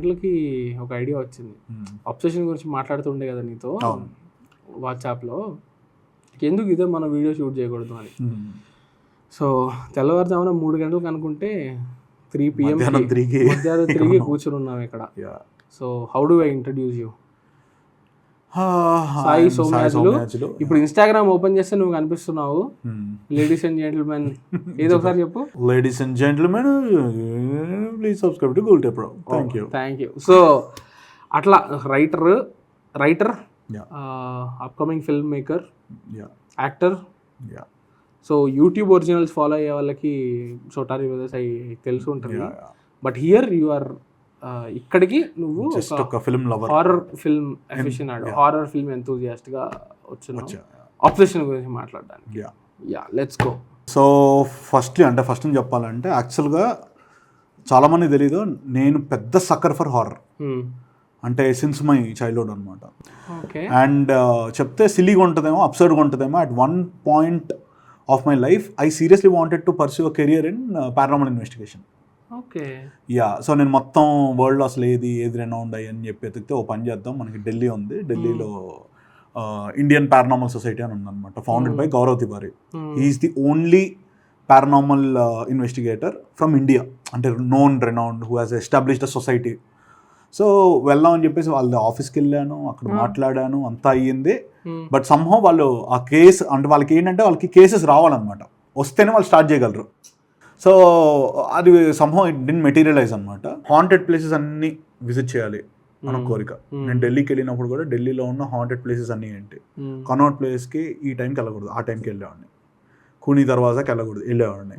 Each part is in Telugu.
గంటలకి ఒక ఐడియా వచ్చింది. అబ్సెషన్ గురించి మాట్లాడుతుండే కదా నీతో వాట్సాప్లో, ఎందుకు ఇదే మనం వీడియో షూట్ చేయకూడదు అని. సో తెల్లవారుజామున 3 గంటలకు అనుకుంటే 3 PM మధ్యాహ్నం 3కి కూర్చుని ఉన్నాం ఇక్కడ. So how do I introduce you? Sai Somayajulu. ఇప్పుడు ఇన్స్టాగ్రామ్ ఓపెన్ చేస్తే నువ్వు కనిపిస్తున్నావు. లేడీస్ అండ్ జెంటిల్మెన్, ఏదో ఒకసారి చెప్పు. Ladies and gentlemen, please subscribe to Gold Tape bro. Thank you. So అట్లా writer, upcoming film maker, actor. So YouTube originals follow అయ్యే వాళ్ళకి చోటారి బ్రదర్స్ అవి తెలిసి ఉంటుంది. బట్ హియర్ యు ఆర్ ఇక్కడికి నువ్వు ఒక film lover, horror film aficionado, horror film enthusiast గా వచ్చాను అబ్సెషన్ గురించి మాట్లాడడానికి. Yeah let's go. So first నుంచి చెప్పాలంటే, యాక్చువల్గా చాలామంది తెలీదు, నేను పెద్ద సక్కర్ ఫర్ హారర్. అంటే సిన్స్ మై చైల్డ్హుడ్ అనమాట. అండ్ చెప్తే సిల్లీగా ఉంటుందేమో, అబ్సర్డ్గా ఉంటుందేమో, at one point of my life I seriously wanted to pursue a career in paranormal investigation. So నేను మొత్తం వరల్డ్లో అసలు ఏది రెనౌండ్ అయ్యి అని చెప్పి ఎతికితే, ఓ పని చేద్దాం, మనకి ఢిల్లీ ఉంది, ఢిల్లీలో ఇండియన్ పారానార్మల్ సొసైటీ అని ఉందన్నమాట, founded by Gaurav Tiwari. He's the only paranormal investigator from India, అంటే known renowned, who has established a society. So వెళ్దాం అని చెప్పేసి వాళ్ళ ఆఫీస్కి వెళ్ళాను, అక్కడ మాట్లాడాను, అంతా అయ్యింది. బట్ సమ్హౌ వాళ్ళు ఆ కేసు, అంటే వాళ్ళకి ఏంటంటే వాళ్ళకి కేసెస్ రావాలన్నమాట, వస్తేనే వాళ్ళు స్టార్ట్ చేయగలరు. సో అది సమ్హౌ ఇట్ డిడ్ంట్ మెటీరియలైజ్ అనమాట. హాంటెడ్ ప్లేసెస్ అన్నీ విజిట్ చేయాలి మన కోరిక. నేను ఢిల్లీకి వెళ్ళినప్పుడు కూడా ఢిల్లీలో ఉన్న హాంటెడ్ ప్లేసెస్ అన్నీ ఏంటి, కనౌట్ ప్లేస్కి ఈ టైంకి వెళ్ళకూడదు, ఆ టైంకి వెళ్ళేవాడిని. కూనీ దర్వాజాకి వెళ్ళేవాడిని.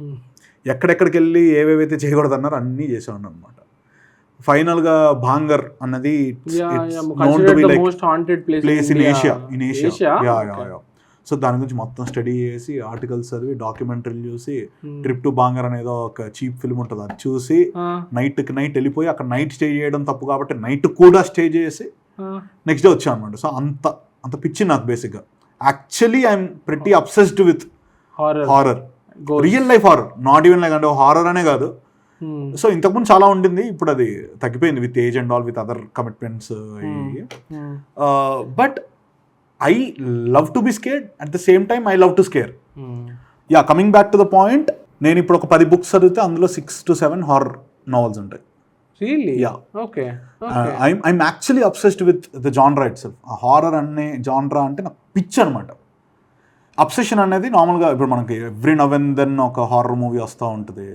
ఎక్కడెక్కడికి వెళ్ళి ఏవేవైతే చేయకూడదు అన్నారో అన్నీ చేసేవాడిని అనమాట. ఫైనల్గా భాంగర్ అన్నది known to be like place in Asia. So దాని గురించి మొత్తం స్టడీ చేసి, ఆర్టికల్స్ చదివి, డాక్యుమెంటరీలు చూసి, ట్రిప్ టు భాంగర్ అనేదో ఒక చీప్ ఫిల్మ్ ఉంటుంది, అది చూసి నైట్కి నైట్ వెళ్ళిపోయి అక్కడ నైట్ స్టే చేయడం తప్పు కాబట్టి నైట్ కూడా స్టే చేసి నెక్స్ట్ డే వచ్చాను అనమాట. సో అంత పిచ్చి నాకు బేసిక్గా. Actually I'm pretty obsessed with horror, real life horror, not even like అంటే హారర్ అనే కాదు. సో ఇంతకుముందు చాలా ఉండింది, ఇప్పుడు అది తగ్గిపోయింది with age and all, with other commitments. But I love to be scared, at the same time I love to scare. Yeah, coming back to the point, నేను ఇప్పుడు ఒక 10 books చదివితే అందులో 6 to 7 హారర్ నావెల్స్ ఉంటాయి. Really? Yeah. Okay. I'm actually obsessed with the genre itself. ఆ హారర్ అనే జాన్రా అంటే నాకు పిచ్చి అనమాట. అబ్సెషన్ అనేది నార్మల్గా ఇప్పుడు మనకి ఎవ్రీ నవ్ అండ్ దెన్ ఒక హారర్ మూవీ వస్తూ ఉంటుంది.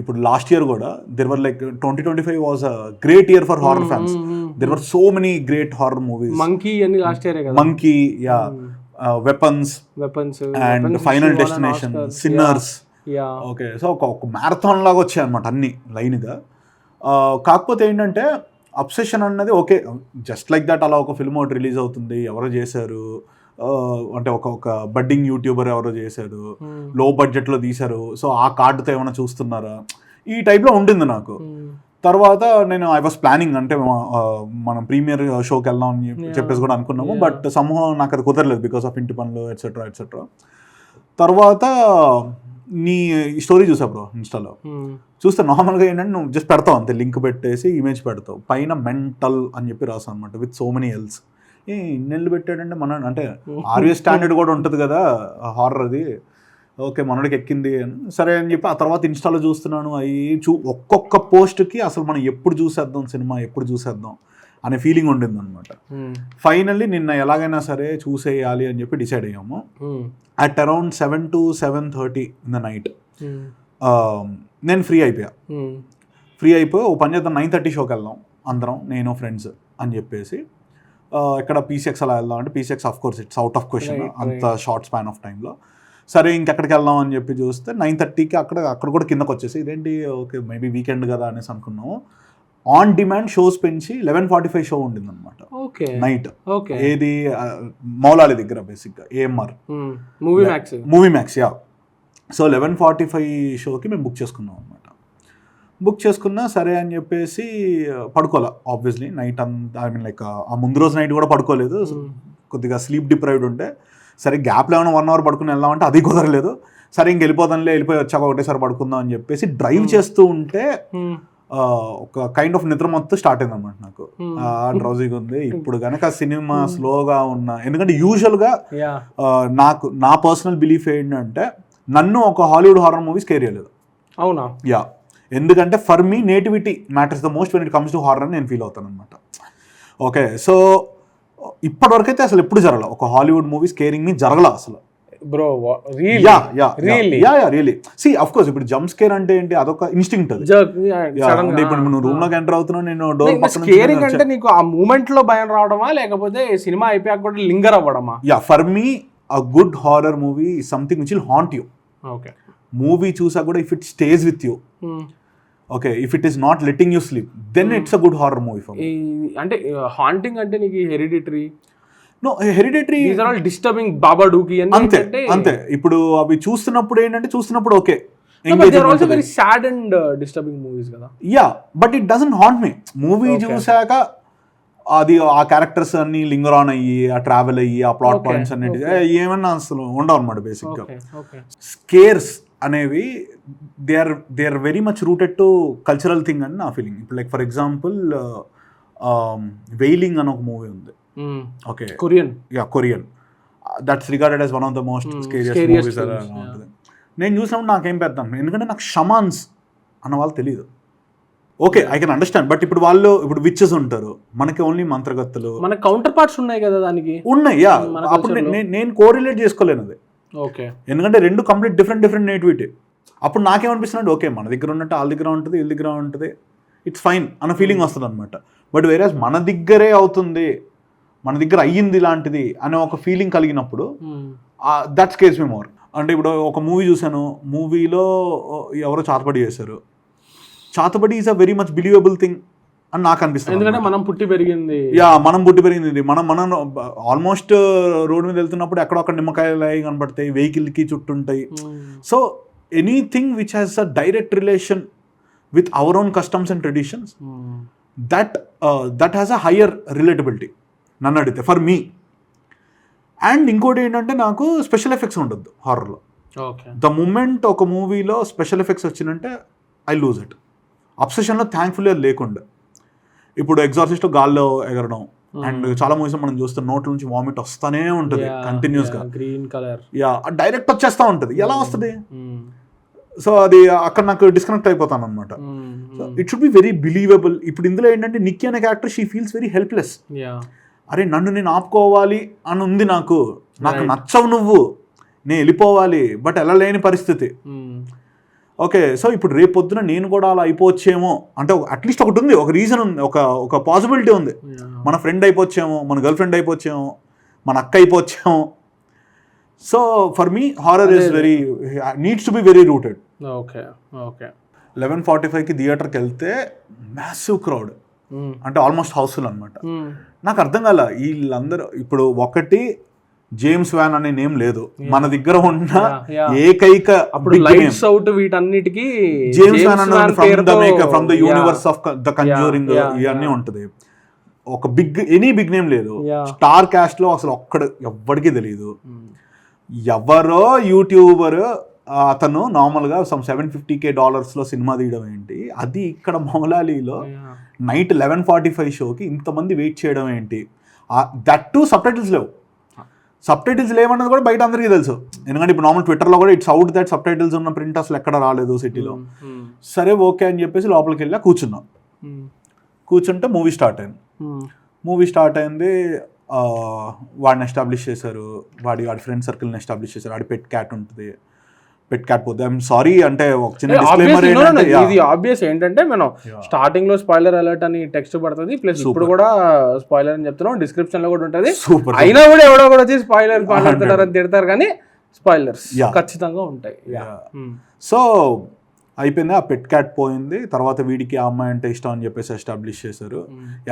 ఇప్పుడు లాస్ట్ ఇయర్ కూడా there were like 2025 was a great year for horror fans. There were so many great horror movies. Monkey అని లాస్ట్ ఇయర్ కదా. Monkey, yeah, weapons and final destination, sinners. Okay, so ఒక మ్యారథాన్ లాగా వచ్చాయి అనమాట అన్ని లైన్గా. కాకపోతే ఏంటంటే అబ్సెషన్ అన్నది ఓకే, జస్ట్ లైక్ దట్ అలా ఒక ఫిల్మ్ ఒకటి రిలీజ్ అవుతుంది, ఎవరో చేశారు, అంటే ఒక బడ్డింగ్ యూట్యూబర్ ఎవరో చేశారు, లో బడ్జెట్లో తీశారు, సో ఆ కార్డుతో ఏమైనా చూస్తున్నారా, ఈ టైప్లో ఉంటుంది నాకు. తర్వాత నేను ఐ వాస్ ప్లానింగ్, అంటే మనం ప్రీమియర్ షోకి వెళ్దాం అని చెప్పేసి కూడా అనుకున్నాము. బట్ సమ్హౌ నాకు అది కుదరలేదు బికాస్ ఆఫ్ ఇంటి పనులు ఎట్సెట్రా. తర్వాత నీ స్టోరీ చూసా బ్రో ఇన్స్టాలో. చూస్తే నార్మల్గా ఏంటంటే నువ్వు జస్ట్ పెడతావు అంతే, లింక్ పెట్టేసి ఇమేజ్ పెడతావు, పైన మెంటల్ అని చెప్పి రాసాను అనమాట విత్ సో మెనీ ఎల్స్. ఇన్నెళ్ళు పెట్టాడంటే మన అంటే ఆర్వీఎస్ స్టాండర్డ్ కూడా ఉంటుంది కదా హారర్ అది. ఓకే, మనోడికి ఎక్కింది సరే అని చెప్పి ఆ తర్వాత ఇన్స్టాలో చూస్తున్నాను. ఒక్కొక్క పోస్ట్కి అసలు మనం ఎప్పుడు చూసేద్దాం సినిమా, ఎప్పుడు చూసేద్దాం అనే ఫీలింగ్ ఉండింది అనమాట. ఫైనల్లీ నిన్న ఎలాగైనా సరే చూసేయాలి అని చెప్పి డిసైడ్ అయ్యాము. At around 7 to 7:30 in the night నేను ఫ్రీ అయిపోయి ఓ పని చేద్దాం, 9:30 షోకి వెళ్దాం అందరం, నేను ఫ్రెండ్స్ అని చెప్పేసి. ఇక్కడ PCX అలా వెళ్దాం అంటే PCX of course it's out of question అంత షార్ట్ స్పాన్ ఆఫ్ టైంలో. సరే ఇంకెక్కడికి వెళ్దాం అని చెప్పి చూస్తే 9:30కి అక్కడ కూడా కిందకు వచ్చేసి ఇదేంటి ఓకే మేబీ వీకెండ్ కదా అనేసి అనుకున్నాము. ఆన్ డిమాండ్ షోస్ పెంచి 11:45 షో ఉండింది అనమాట నైట్. ఏది మౌలాలి దగ్గర బేసిక్గా AMR movie max. Yeah, so 11:45 షోకి మేము బుక్ చేసుకున్నాం అనమాట. బుక్ చేసుకున్నా సరే అని చెప్పేసి పడుకోలే ఆబ్వియస్లీ నైట్ అంతా. ఐ మీన్ లైక్ ఆ ముందు రోజు నైట్ కూడా పడుకోలేదు, కొద్దిగా స్లీప్ డిప్రైవ్డ్ ఉంటే. సరే గ్యాప్లో ఏమైనా 1 hour పడుకుని వెళ్దామంటే అది కుదరలేదు. సరే ఇంక వెళ్ళిపోయి వచ్చాక ఒకటేసారి పడుకుందాం అని చెప్పేసి డ్రైవ్ చేస్తూ ఉంటే ఒక కైండ్ ఆఫ్ నిద్ర మొత్తం స్టార్ట్ అయింది అనమాట నాకు. డ్రౌజీగా ఉంది. ఇప్పుడు కనుక సినిమా స్లోగా ఉన్న, ఎందుకంటే యూజువల్గా నాకు నా పర్సనల్ బిలీఫ్ ఏంటంటే నన్ను ఒక హాలీవుడ్ హారర్ మూవీ స్కేర్ చేయలేదు. అవునా? యా, ఎందుకంటే for me nativity matters the most when it comes to horror అని నేను ఫీల్ అవుతాను అనమాట. ఓకే, సో ఇప్పటివరకు అయితే అసలు ఎప్పుడు జరగల ఒక హాలీవుడ్ మూవీ స్కేరింగ్ మీ జరగల అసలు. Bro really see of course ఇప్పుడు జంప్ స్కేర్ అంటే ఏంటి, అదొక ఇన్స్టింక్ట్ అది. అంటే ఇప్పుడు నువ్వు రూమ్ లోకి ఎంటర్ అవుతున్నావు, నేను డోర్ స్కేరింగ్ అంటే నీకు ఆ మూమెంట్ లో భయం రావడమా లేకపోతే సినిమా అయిపోయాక కూడా లింగర్ అవ్వడమా? Yeah, for me a good horror movie is something which will haunt you. Okay, movie చూసా కూడా if it stays with you, okay, if it is not letting you sleep, then it's a good horror movie for me. అంటే హాంటింగ్ అంటే నీకు Hereditary, no Hereditary these are all disturbing, బాబాడూకి అంతే అంతే. ఇప్పుడు అవి చూస్తున్నప్పుడు ఏంటంటే చూస్తున్నప్పుడు okay, very sad and disturbing movies కదా. Yeah, but it doesn't haunt me. Movie చూసాక అది ఆ క్యారెక్టర్స్ అన్ని లింగర్ ఆన్ అయ్యి, ఆ ట్రావెల్ అయ్యి, ఆ ప్లాట్ పాయింట్స్ అన్నిటి ఏమన్నా అసలు ఉండవు అనమాట బేసిక్గా. స్కేర్స్ అనేవి they are very much rooted to cultural thing అని నా ఫీలింగ్. ఇప్పుడు లైక్ ఫర్ ఎగ్జాంపుల్ వెయిలింగ్ అని ఒక మూవీ ఉంది. Okay, Korean that's regarded as one of the most scariest movies అలా ఉంటుంది. నేను చూసినప్పుడు నాకేం పెద్దాం, ఎందుకంటే నాకు షమాన్స్ అన్న వాళ్ళు తెలియదు. Okay, I can understand, but ఇప్పుడు వాళ్ళు ఇప్పుడు విచెస్ ఉంటారు, మనకి ఓన్లీ మంత్రగత్తలు, మన కౌంటర్ పార్ట్స్ ఉన్నాయి కదా దానికి. ఉన్నాయి, యా. అప్పుడు నేను కోరిలేట్ చేసుకోలేను అది. ఓకే, ఎందుకంటే రెండు కంప్లీట్ డిఫరెంట్ నేటివిటీ. అప్పుడు నాకేమనిపిస్తుంది, ఓకే మన దగ్గర ఉన్నట్టు వాళ్ళ దగ్గర ఉంటుంది, వీళ్ళ దగ్గర ఉంటుంది, ఇట్స్ ఫైన్ అన్న ఫీలింగ్ వస్తుంది అనమాట. బట్ వేరే మన దగ్గరే అవుతుంది, మన దగ్గర అయ్యింది ఇలాంటిది అనే ఒక ఫీలింగ్ కలిగినప్పుడు దట్ స్కేర్స్ మీ మోర్. అంటే ఇప్పుడు ఒక మూవీ చూసాను, మూవీలో ఎవరో చాతబడి చేశారు. Chetabadi is a very much believable thing అని నాకు అనిపిస్తుంది, ఎందుకంటే మనం పుట్టి పెరిగింది. యా, మనం పుట్టి పెరిగింది. మనం ఆల్మోస్ట్ రోడ్ మీద వెళ్తున్నప్పుడు ఎక్కడొక్కడ నిమ్మకాయలు అవి కనపడతాయి, వెహికల్కి చుట్టుంటాయి. So anything which has a direct relation with our own customs and traditions, that has a higher relatability నన్ను అడిగితే ఫర్ మీ. అండ్ ఇంకోటి ఏంటంటే నాకు స్పెషల్ ఎఫెక్ట్స్ ఉండద్దు హారర్లో. ద మూమెంట్ ఒక మూవీలో స్పెషల్ ఎఫెక్ట్స్ వచ్చినంటే ఐ లూజ్ ఇట్. అబ్సెషన్లో థ్యాంక్ఫుల్లీ అది లేకుండా, ఇప్పుడు ఎగ్జార్సిస్ట్ గాల్లో ఎగరడం, అండ్ చాలా మూవీస్ మనం చూస్తే నోట్ల నుంచి వామిట్ వస్తానే ఉంటుంది కంటిన్యూస్ గా, గ్రీన్ కలర్, యా డైరెక్ట్ వచ్చేస్తా ఉంటుంది. ఎలా వస్తుంది? సో అది అక్కడ నాకు డిస్కనెక్ట్ అయిపోతాను అనమాట. So it should be very believable. ఇప్పుడు ఇందులో ఏంటంటే నిక్కీ అనే character she feels very helpless. అరే నన్ను నేను ఆపుకోవాలి అని ఉంది, నాకు నచ్చవు నువ్వు, నేను వెళ్ళిపోవాలి, బట్ ఎలా లేని పరిస్థితి. ఓకే, సో ఇప్పుడు రేపు పొద్దున నేను కూడా అలా అయిపోవచ్చేమో అంటే అట్లీస్ట్ ఒకటి ఉంది, ఒక రీజన్ ఉంది, ఒక పాసిబిలిటీ ఉంది. మన ఫ్రెండ్ అయిపోవచ్చేమో, మన గర్ల్ ఫ్రెండ్ అయిపోవచ్చేమో, మన అక్క అయిపోవచ్చేమో. So for me horror is very needs to be very rooted. Okay okay 11:45కి థియేటర్కి వెళ్తే మ్యాసివ్ క్రౌడ్, అంటే ఆల్మోస్ట్ హౌస్ఫుల్ అనమాట. నాకు అర్థం కాల వీళ్ళందరూ. ఇప్పుడు ఒకటి జేమ్స్ వ్యాన్ అనే నేమ్ లేదు మన దగ్గర ఉన్న ఏకైక లైట్స్ అవుట్ వీటన్నిటికీ జేమ్స్ వ్యాన్ అనే from the universe of the conjuring ఇవన్నీ ఉంటది. ఒక ఎనీ బిగ్ నేమ్ లేదు. స్టార్ కాస్ట్ లో అసలు ఎవ్వడికి తెలియదు. ఎవరో యూట్యూబర్ అతను నార్మల్గా సమ్ $750K సినిమా తీయడం ఏంటి, అది ఇక్కడ మౌలాలీలో నైట్ 11:45 షోకి ఇంతమంది వెయిట్ చేయడం ఏంటి. దట్ టు సబ్ టైటిల్స్ లేవు. సబ్ టైటిల్స్ లేవన్నది కూడా బయట అందరికీ తెలుసు, ఎందుకంటే ఇప్పుడు నార్మల్ ట్విట్టర్లో కూడా it's out that sub titles ఉన్న ప్రింట్ అసలు ఎక్కడ రాలేదు సిటీలో. సరే ఓకే అని చెప్పేసి లోపలికి వెళ్ళా, కూర్చున్నాం. కూర్చుంటే మూవీ స్టార్ట్ అయింది. వాడిని ఎస్టాబ్లిష్ చేశారు, వాడి ఫ్రెండ్ సర్కిల్ని ఎస్టాబ్లిష్ చేశారు. వాడి పెట్ క్యాట్ ఉంటుంది, పెట్ క్యాట్ పోతే ఐఎమ్ సారీ అంటే ఒక చిన్న డిస్క్లైమర్ ఇది ఆబ్వియస్ ఏంటంటే మనం స్టార్టింగ్ లో స్పాయిలర్ అలర్ట్ అని టెక్స్ట్ పడుతుంది, ప్లస్ ఇప్పుడు కూడా స్పాయిలర్ అని చెప్తున్నాం, డిస్క్రిప్షన్ లో కూడా ఉంటుంది. అయినా కూడా ఎవడో కూడా వచ్చి స్పాయిలర్ మాట్లాడుతున్నారు అని తిడతారు, కానీ స్పాయిలర్స్ ఖచ్చితంగా ఉంటాయి. సో అయిపోయింది, ఆ పెట్ క్యాట్ పోయింది. తర్వాత వీడికి ఆ అమ్మాయి అంటే ఇష్టం అని చెప్పేసి ఎస్టాబ్లిష్ చేశారు.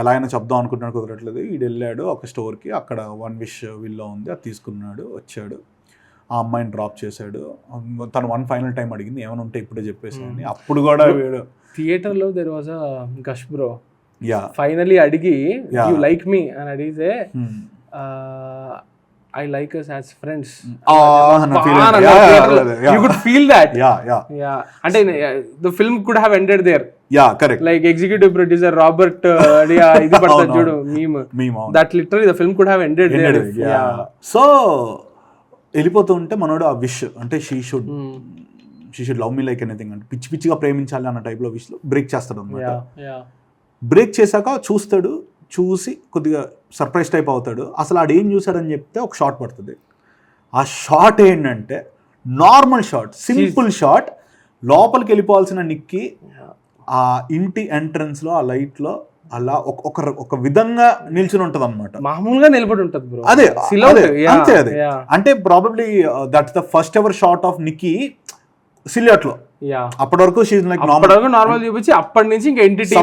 ఎలా అయినా చెప్దాం అనుకుంటున్నాడు, కుదరట్లేదు. వీడు వెళ్ళాడు ఒక స్టోర్కి, అక్కడ వన్ విష్ విల్లో ఉంది, అది తీసుకున్నాడు, వచ్చాడు. ఆ అమ్మాయిని డ్రాప్ చేశాడు. తను వన్ ఫైనల్ టైం అడిగింది, ఏమైనా ఉంటే ఇప్పుడే చెప్పేసాను. అప్పుడు కూడా వీడు థియేటర్ లో there was a gush bro. Finally అడిగి యు లైక్ మీ అని అడిగితే I like us as friends. You could feel that. Yeah. And the film could have ended there. Yeah correct like executive producer Robert ఇది పడుతుంది చూడు meme that literally the film could have ended there. So వెళ్ళిపోతూ ఉంటే మనోడు ఆ విష్ అంటే she should love me like anything అంటే పిచ్చి పిచ్చిగా ప్రేమించాలి అన్న టైప్లో విష్ లో బ్రేక్ చేస్తాడు అనమాట. బ్రేక్ చేశాక చూస్తాడు, చూసి కొద్దిగా సర్ప్రైజ్ టైప్ అవుతాడు. అసలు ఆడేం చూసాడని చెప్తే ఒక షాట్ పడుతుంది. ఆ షాట్ ఏంటంటే నార్మల్ షాట్, సింపుల్ షాట్. లోపలికి వెళ్ళిపోవాల్సిన నిక్కి ఆ ఇంటి ఎంట్రన్స్ లో ఆ లైట్ లో అలా ఒక విధంగా నిల్చుని ఉంటది అనమాట. మామూలుగా నిలబడి ఉంటది బ్రో. అదే అంతే. అదే అంటే probably that's the first ever shot of Nikki Silliot లో. అప్పటి వరకు నార్మల్ చూపించి అప్పటి నుంచి ఇంకా ఎంటిటీ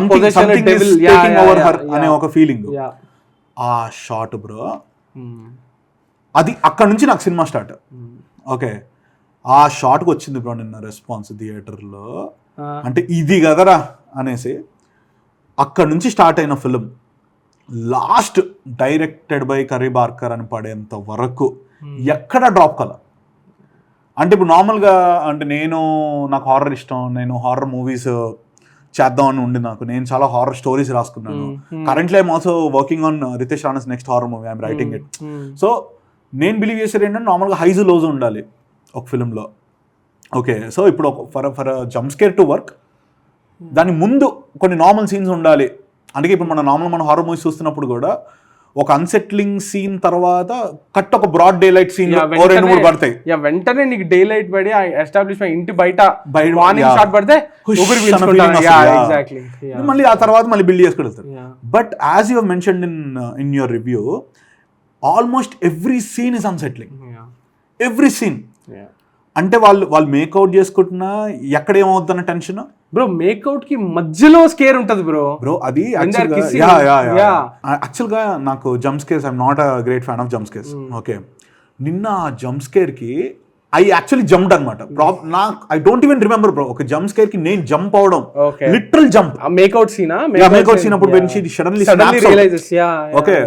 అనే ఒక ఫీలింగ్. ఆ షాట్ బ్రో, అది అక్కడ నుంచి నాకు సినిమా స్టార్ట్. ఓకే, ఆ షాట్కి వచ్చింది బ్రో నిన్న రెస్పాన్స్ థియేటర్లో. అంటే ఇది కదరా అనేసి అక్కడ నుంచి స్టార్ట్ అయిన film last directed by curry Barker అని పడేంత వరకు ఎక్కడ డ్రాప్ కల. అంటే ఇప్పుడు నార్మల్గా అంటే నాకు హారర్ ఇష్టం, నేను హారర్ మూవీస్ చేద్దామని ఉండి నేను చాలా హారర్ స్టోరీస్ రాసుకున్నాను. Currently I'm also working on Ritesh Rana's next horror movie, I'm writing it. So నేను బిలీవ్ చేసేది ఏంటంటే నార్మల్గా హైజ్ లోజ్ ఉండాలి ఒక ఫిలింలో. ఓకే, సో ఇప్పుడు for jump scare to work దాని ముందు కొన్ని నార్మల్ సీన్స్ ఉండాలి. అందుకే ఇప్పుడు మన హారర్ మూవీస్ చూస్తున్నప్పుడు కూడా ఒక అన్సెట్లింగ్ సీన్ తర్వాత ఒక బ్రాడ్ డే లైట్ సీన్ 2-3 పడతాయి. వెంటనే నీకు డే లైట్ పడి ఎస్టాబ్లిష్మెంట్ ఇంటి బయట మార్నింగ్ షాట్ పడితే మళ్ళీ ఆ తర్వాత మళ్ళీ బిల్డ్ చేసుకెళ్తారు. But as you mentioned in your review, almost every scene is unsettling. Every scene అంటే వాళ్ళు మేక్అవుట్ చేసుకుంటున్నా ఎక్కడ ఏమవుతుందన్న టెన్షన్ బ్రో. మేక్అవుట్ కి మధ్యలో స్కేర్ ఉంటది బ్రో. అది యాక్చువల్గా నాకు jump scares, I'm not a great fan of jump scares. Okay, నిన్న ఆ జంప్ స్కేర్ కి ఐ యాక్చువల్లీ జంప్డ్ అనమాట. I don't even remember bro, ఒక జంప్ స్కేర్ కి నేను జంప్ అవడం, లిటరల్ జంప్. మేక్అవుట్ సీన్ అప్పుడు సడన్లీ ఓకే,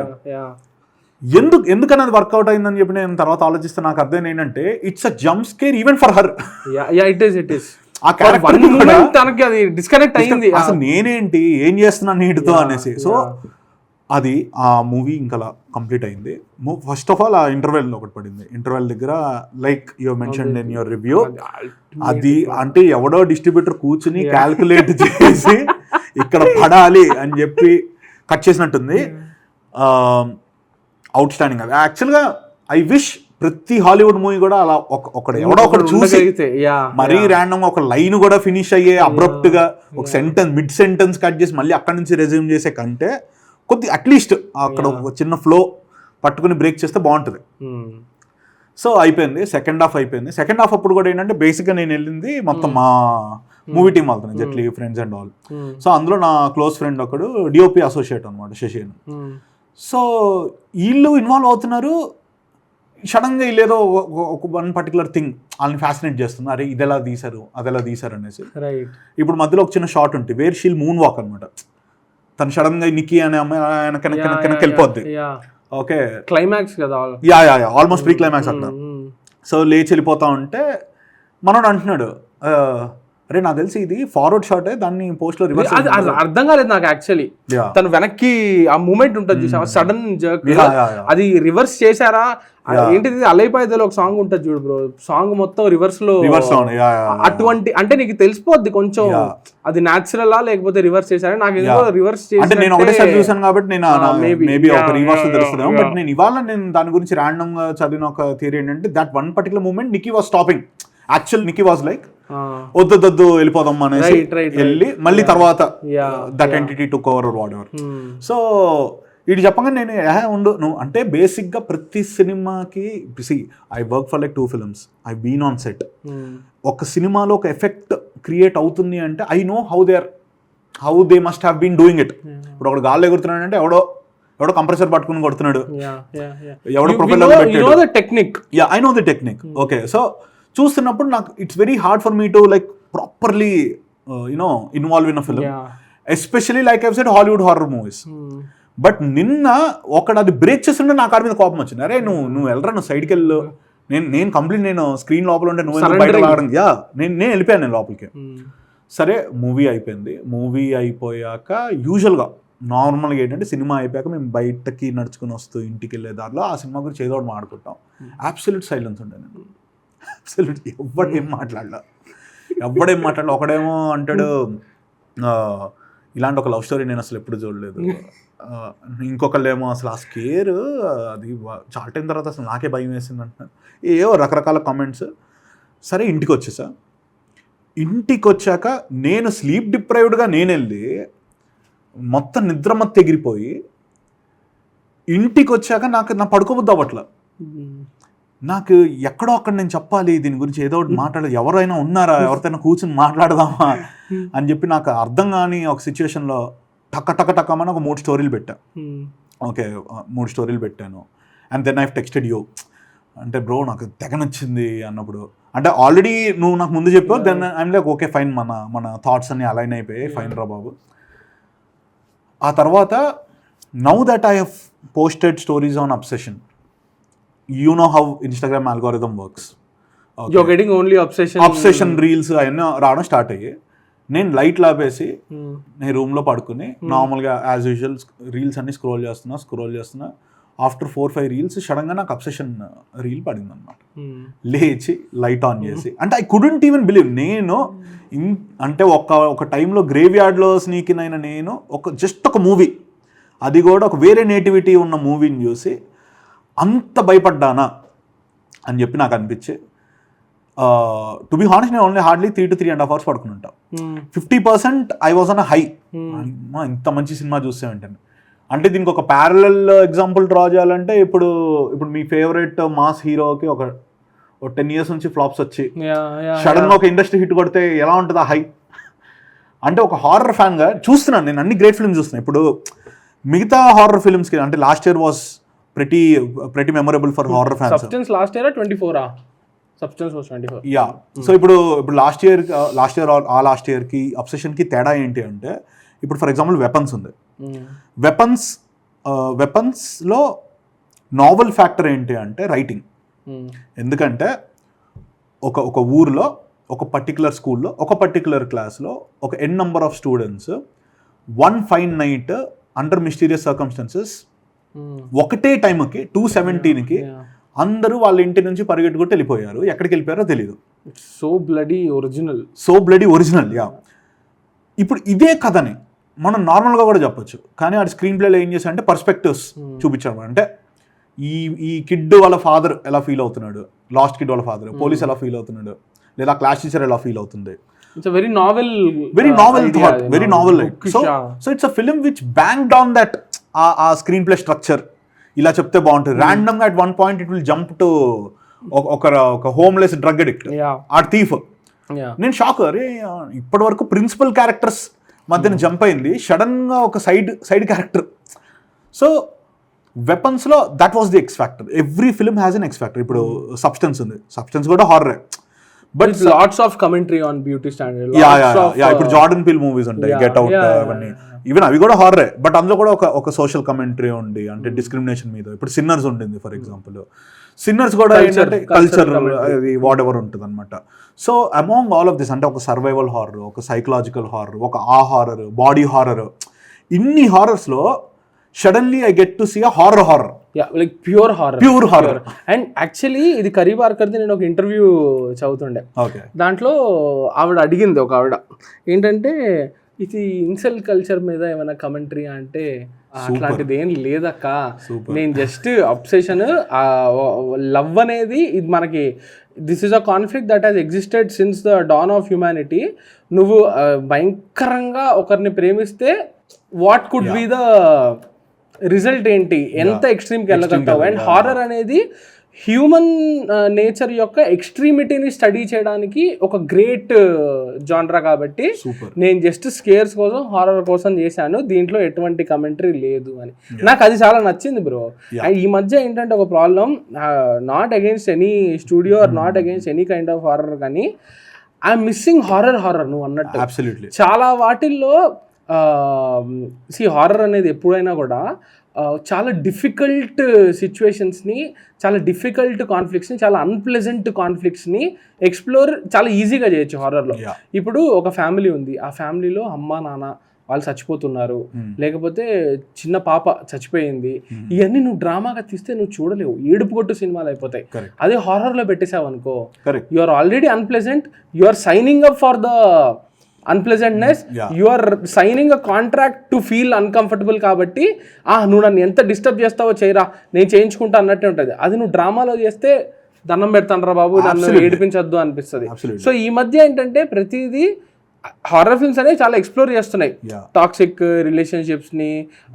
ఎందుకని అది వర్కౌట్ అయిందని చెప్పి నేను తర్వాత ఆలోచిస్తే నాకు అర్థం ఏంటంటే it's a jump scare even for her. ఆ క్యారెక్టర్ తనకి అది డిస్కనెక్ట్ అయింది. అసలు నేనేంటి ఏం చేస్తున్నాను నీటితో అనేసి. సో అది ఆ మూవీ ఇంకా కంప్లీట్ అయింది. ఫస్ట్ ఆఫ్ ఆల్ ఆ ఇంటర్వెల్ ఒకటి పడింది. ఇంటర్వెల్ దగ్గర like you mentioned in your review, అది అంటే ఎవడో డిస్ట్రిబ్యూటర్ కూర్చుని క్యాల్కులేట్ చేసి ఇక్కడ పడాలి అని చెప్పి కట్ చేసినట్టుంది. Out standing. అది యాక్చువల్గా ఐ విష్ ప్రతి హాలీవుడ్ మూవీ కూడా అలా ఎవడో ఒకటి చూసి మరీ ర్యాండమ్ ఒక లైన్ కూడా ఫినిష్ అయ్యే అబ్రప్ట్ గా ఒక సెంటెన్స్ మిడ్ సెంటెన్స్ కట్ చేసి మళ్ళీ అక్కడి నుంచి రెజ్యూమ్ చేసే కంటే కొద్ది అట్లీస్ట్ అక్కడ ఒక చిన్న ఫ్లో పట్టుకుని బ్రేక్ చేస్తే బాగుంటుంది. సో అయిపోయింది, సెకండ్ హాఫ్ అయిపోయింది. సెకండ్ హాఫ్ అప్పుడు కూడా ఏంటంటే బేసిక్గా నేను వెళ్ళింది మొత్తం మా మూవీ టీమ్ వెళ్తున్నాను, Jaitley friends and all. So అందులో నా క్లోజ్ ఫ్రెండ్ ఒకడు డిఓపి అసోసియేట్ అనమాట, శశి. సో వీళ్ళు ఇన్వాల్వ్ అవుతున్నారు. సడన్గా వీళ్ళేదో ఒక వన్ పర్టికులర్ థింగ్ వాళ్ళని ఫ్యాసినేట్ చేస్తుంది. అరే ఇది ఎలా తీశారు, అది ఎలా తీశారు అనేసి. ఇప్పుడు మధ్యలో ఒక చిన్న షార్ట్ ఉంటుంది వేర్ షీల్ మూన్ వాక్ అనమాట. తను సడన్గా నిక్కీ అనే అమ్మాయి వెనక్కి వెళ్ళిపోద్ది. ఓకే, క్లైమాక్స్ కదా, ఆల్మోస్ట్ ప్రీ క్లైమాక్స్ అక్కడ. సో లేచి వెళ్ళిపోతా ఉంటే మనోడు అంటున్నాడు, అరే నాకు తెలిసి ఇది ఫార్వర్డ్ షాట్, దాన్ని పోస్ట్ లో రివర్స్. అర్థం కాలేదు నాకు యాక్చువల్లీ. తను వెనక్కి ఆ మూమెంట్ ఉంటుంది చూసావా, సడన్ జర్క్, అది రివర్స్ చేశారా ఏంటిది? అలైపాయదలో ఒక సాంగ్ ఉంటుంది చూడు బ్రో, సాంగ్ మొత్తం రివర్స్ లో అటువంటి. అంటే నీకు తెలిసిపోద్ది కొంచెం అది న్యాచురలా లేకపోతే రివర్స్ చేశారా. నాకు ఏదో రివర్స్ చేసి నేను ఒకటేసారి చూసాను కాబట్టి నేను మేబీ ఒక రివర్స్ తెలుస్తుందేమో. బట్ నేను ఇవాళ దాని గురించి ర్యాండమ్ గా చదివిన ఒక థియరీ ఏంటంటే that one particular moment Nikki was stopping. Actual Nikki was like వద్దు వెళ్ళిపోదాం అనేసి వెళ్ళి మళ్ళీ తర్వాత that entity took over whatever. So ఇది చెప్పగా నేను ఉండు నువ్వు అంటే బేసిక్గా ప్రతి సినిమాకి I work for like 2 films, I been on set. ఒక సినిమాలో ఒక ఎఫెక్ట్ క్రియేట్ అవుతుంది అంటే I know how they must have been doing it. ఇప్పుడు ఒకడు గాల్లో ఎగురుతున్నాడు అంటే ఎవడో కంప్రెసర్ పట్టుకుని కొడుతున్నాడు, ఎవడో profile technique. I know the technique. Okay, so చూస్తున్నప్పుడు నాకు it's very hard for me to like properly involve in a film, especially like I said Hollywood horror movies. But నిన్న ఒకడు అది బ్రేక్ చేస్తుంటే నాకు ఆడి మీద కోపం వచ్చింది. అరే నువ్వు వెళ్ళరా, నువ్వు సైడ్కి వెళ్ళు, నేను కంప్లీట్ నేను స్క్రీన్ లోపల ఉంటే నువ్వు బయట రావడం. నేను వెళ్ళిపోయాను నేను లోపలికి. సరే మూవీ అయిపోయింది. మూవీ అయిపోయాక యూజువల్గా నార్మల్గా ఏంటంటే సినిమా అయిపోయాక మేము బయటకి నడుచుకుని వస్తూ ఇంటికి వెళ్ళే దారిలో ఆ సినిమా గురించి ఏదో ఒకటి మాట్లాడుకుంటాం. అబ్సల్యూట్ సైలెన్స్ ఉండే నేను, అబ్సల్యూట్ ఎవడేం మాట్లాడలా. ఒకడేమో అంటాడు ఇలాంటి ఒక లవ్ స్టోరీ నేను అసలు ఎప్పుడు చూడలేదు, ఇంకొకళ్ళేమో అసలు ఆ స్కేర్ అది చాలా టైం తర్వాత అసలు నాకే భయం వేసింది అంటున్నాను. ఏవో రకరకాల కామెంట్స్. సరే ఇంటికి వచ్చేసా. ఇంటికి వచ్చాక నేను స్లీప్ డిప్రైవ్డ్గా నేను వెళ్ళి మొత్తం నిద్రమత్తు ఎగిరిపోయి ఇంటికి వచ్చాక నా పడుకోబుద్ది అవ్వట్ల. నాకు ఎక్కడో అక్కడ నేను చెప్పాలి దీని గురించి, ఏదో ఒకటి మాట్లాడాలి, ఎవరైనా ఉన్నారా, ఎవరితోనైనా కూర్చొని మాట్లాడదామా అని చెప్పి నాకు అర్థం కాని ఒక సిచ్యువేషన్లో టక్కమని ఒక 3 స్టోరీలు పెట్టా. ఓకే 3 స్టోరీలు పెట్టాను. And then I texted you అంటే బ్రో నాకు తెగ నచ్చింది అన్నప్పుడు, అంటే ఆల్రెడీ నువ్వు నాకు ముందు చెప్పావు, then I'm like okay fine, మన థాట్స్ అన్ని అలైన్ అయిపోయాయి, ఫైన్ రా బాబు. ఆ తర్వాత now that I have posted stories on obsession, you know how Instagram algorithm works. Okay. You're getting only obsession reels అవన్నీ రావడం స్టార్ట్ అయ్యి నేను లైట్ లాపేసి నేను రూమ్లో పడుకుని నార్మల్గా యాజ్ యూజువల్ రీల్స్ అన్ని స్క్రోల్ చేస్తున్నా. ఆఫ్టర్ 4-5 రీల్స్ సడన్గా నాకు అబ్సెషన్ రీల్ పడింది అనమాట. లేచి లైట్ ఆన్ చేసి, అంటే ఐ కుడెంట్ ఈవెన్ బిలీవ్, నేను అంటే ఒక టైంలో గ్రేవ్ యార్డ్లో స్నీక్ అయిన నేను జస్ట్ ఒక మూవీ, అది కూడా ఒక వేరే నేటివిటీ ఉన్న మూవీని చూసి అంత భయపడ్డానా అని చెప్పి నాకు అనిపించి, టు బి హానెస్ట్ నేను ఓన్లీ హార్డ్లీ 3 to 3.5 hours పడుకుని ఉంటా. 50% I was on a high. ఇంత మంచి సినిమా చూసే వెంటనే, అంటే దీనికి ఒక ప్యారలల్ ఎగ్జాంపుల్ డ్రా చేయాలంటే ఇప్పుడు మీ ఫేవరెట్ మాస్ హీరోకి ఒక 10 years నుంచి ఫ్లాప్స్ వచ్చి సడన్గా ఒక ఇండస్ట్రీ హిట్ కొడితే ఎలా ఉంటుంది ఆ హై. అంటే ఒక హారర్ ఫ్యాన్గా చూస్తున్నాను నేను, అన్ని గ్రేట్ ఫిల్మ్స్ చూస్తున్నాను. ఇప్పుడు మిగతా హారర్ ఫిల్మ్స్కి అంటే last year was pretty memorable for horror fans. Substance last year 24 Substance was 24. Yeah. So ఇప్పుడు లాస్ట్ ఇయర్ కి అబ్సెషన్ కి తేడా ఏంటి అంటే, ఇప్పుడు ఫర్ ఎగ్జాంపుల్ వెపన్స్ ఉంది. వెపన్స్ లో నావెల్ ఫ్యాక్టర్ ఏంటి అంటే రైటింగ్. ఎందుకంటే ఒక ఊర్లో ఒక పర్టికులర్ స్కూల్లో ఒక పర్టికులర్ క్లాస్లో ఒక n number of students one fine night under mysterious circumstances ఒకటే టైంకి 2:17కి అందరూ వాళ్ళ ఇంటి నుంచి పరిగెట్టుకుంటూ వెళ్ళిపోయారు. ఎక్కడికి వెళ్ళిపోయారో తెలియదు. So bloody original. యా. ఇప్పుడు ఇదే కథని మనం నార్మల్గా కూడా చెప్పొచ్చు, కానీ ఆ స్క్రీన్ ప్లేలో ఏం చేశారంటే పర్స్పెక్టివ్స్ చూపించాడు. అంటే ఈ కిడ్ వాళ్ళ ఫాదర్ ఎలా ఫీల్ అవుతున్నాడు, లాస్ట్ కిడ్ వాళ్ళ ఫాదర్ పోలీస్ ఎలా ఫీల్ అవుతున్నాడు, లేదా క్లాస్ టీచర్ ఎలా ఫీల్ అవుతుంది. It's a very novel thought, very novel like. So it's a film which banged on that ఆ స్క్రీన్ ప్లే స్ట్రక్చర్. ఇలా చెప్తే బాగుంటుంది. ర్యాండమ్ గా at one point it will jump to ఒక హోమ్లెస్ డ్రగ్ అడిక్ట్, ఆ థీఫ్. నేను షాక్, అరే ఇప్పటి వరకు ప్రిన్సిపల్ క్యారెక్టర్స్ మధ్యన జంప్ అయింది, సడన్ గా ఒక సైడ్ క్యారెక్టర్. సో వెపన్స్ లో that was the X factor. Every film has an X factor. ఇప్పుడు సబ్స్టెన్స్ ఉంది, సబ్స్టెన్స్ కూడా హారరే, but lots of commentary on beauty standard. ఇప్పుడు జార్డన్ పీల్ మూవీస్ ఉంటాయి, గెట్ అవుట్ అవన్నీ, ఈవెన్ అవి కూడా హారరే, బట్ అందులో కూడా ఒక సోషల్ కమెంటరీ ఉంది, అంటే డిస్క్రిమినేషన్ మీద. ఇప్పుడు సిన్నర్స్ ఉంటుంది ఫర్ ఎగ్జాంపుల్, సిన్నర్స్ కూడా ఏంటంటే కల్చర్ వాట్ ఎవర్ ఉంటుంది అనమాట. So among all of this, అంటే ఒక సర్వైవల్ హారర్, ఒక సైకలాజికల్ హారర్, ఒక హారర్, బాడీ హారర్, ఇన్ని హారర్స్లో suddenly I get to see a horror. Like pure horror. And actually ఇది కరీ బార్కర్ది నేను ఒక ఇంటర్వ్యూ చదువుతుండే, దాంట్లో ఆవిడ అడిగింది, ఒక ఆవిడ ఏంటంటే ఇది ఇన్సెల్ కల్చర్ మీద ఏమైనా కమెంటరీ అంటే, అట్లాంటిది ఏం లేదక్క, నేను జస్ట్ అబ్సెషన్, లవ్ అనేది ఇది మనకి, this is a conflict that has existed since the don of humanity. నువ్వు భయంకరంగా ఒకరిని ప్రేమిస్తే what could be the result ఏంటి, ఎంత ఎక్స్ట్రీమ్కి వెళ్ళగలుగుతావు. అండ్ హారర్ అనేది హ్యూమన్ నేచర్ యొక్క ఎక్స్ట్రీమిటీని స్టడీ చేయడానికి ఒక గ్రేట్ జానరా. కాబట్టి నేను జస్ట్ స్కేర్స్ కోసం, హారర్ కోసం చేశాను, దీంట్లో ఎటువంటి కమెంటరీ లేదు అని. నాకు అది చాలా నచ్చింది బ్రో. ఈ మధ్య ఏంటంటే ఒక problem, not against any studio or not against any kind of horror, కానీ ఐఎమ్ మిస్సింగ్ హారర్ నువ్వు అన్నట్టు. చాలా వాటిల్లో హారర్ అనేది ఎప్పుడైనా కూడా చాలా డిఫికల్ట్ సిచ్యువేషన్స్ని, చాలా డిఫికల్ట్ కాన్ఫ్లిక్ట్స్ని, చాలా అన్ప్లెజెంట్ కాన్ఫ్లిక్ట్స్ని ఎక్స్ప్లోర్ చాలా ఈజీగా చేయొచ్చు హారర్లో. ఇప్పుడు ఒక ఫ్యామిలీ ఉంది, ఆ ఫ్యామిలీలో అమ్మ నాన్న వాళ్ళు చచ్చిపోతున్నారు, లేకపోతే చిన్న పాప చచ్చిపోయింది, ఇవన్నీ నువ్వు డ్రామాగా తీస్తే నువ్వు చూడలేవు, ఏడుపు కొట్టు సినిమాలు అయిపోతాయి. అదే హారర్లో పెట్టేసావు అనుకో, you are already unpleasant, you are signing up for the unpleasantness, you are signing a contract to feel uncomfortable. కాబట్టి నువ్వు నన్ను ఎంత డిస్టర్బ్ చేస్తావో చేయరా, నేను చేయించుకుంటా అన్నట్టే ఉంటుంది. అది నువ్వు డ్రామాలో చేస్తే దండం పెడతానరా బాబు, నన్ను ఏడిపించద్దు అనిపిస్తుంది. సో ఈ మధ్య ఏంటంటే ప్రతిదీ హారర్ ఫిల్మ్స్ అనేవి చాలా ఎక్స్ప్లోర్ చేస్తున్నాయి. టాక్సిక్ రిలేషన్షిప్స్ ని,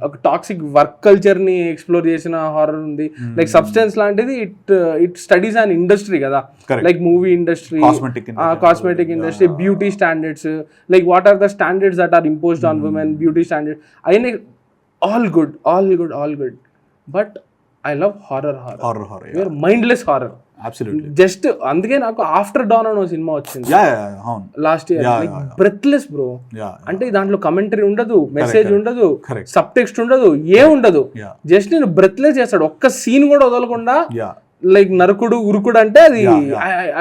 ఒక టాక్సిక్ వర్క్ కల్చర్ ని ఎక్స్ప్లోర్ చేసిన హారర్ ఉంది. లైక్ సబ్స్టెన్స్ లాంటిది ఇట్ స్టడీస్ అండ్ ఇండస్ట్రీ కదా, like movie industry, cosmetic industry, beauty standards, like what are the standards that are imposed on women, beauty standard, అయినా all good. But I love horror, mindless horror. Just అందుకే నాకు ఆఫ్టర్ డాన్ అని సినిమా వచ్చింది లాస్ట్ ఇయర్, బ్రెత్లెస్ బ్రో. అంటే దాంట్లో కమెంటరీ ఉండదు, మెసేజ్ ఉండదు, సబ్ టెక్స్ట్ ఉండదు, ఏ ఉండదు, జస్ట్ నేను బ్రెత్లెస్ చేస్తాడు, ఒక్క సీన్ కూడా వదలకుండా. లైక్ నరకుడు ఉరుకుడు అంటే అది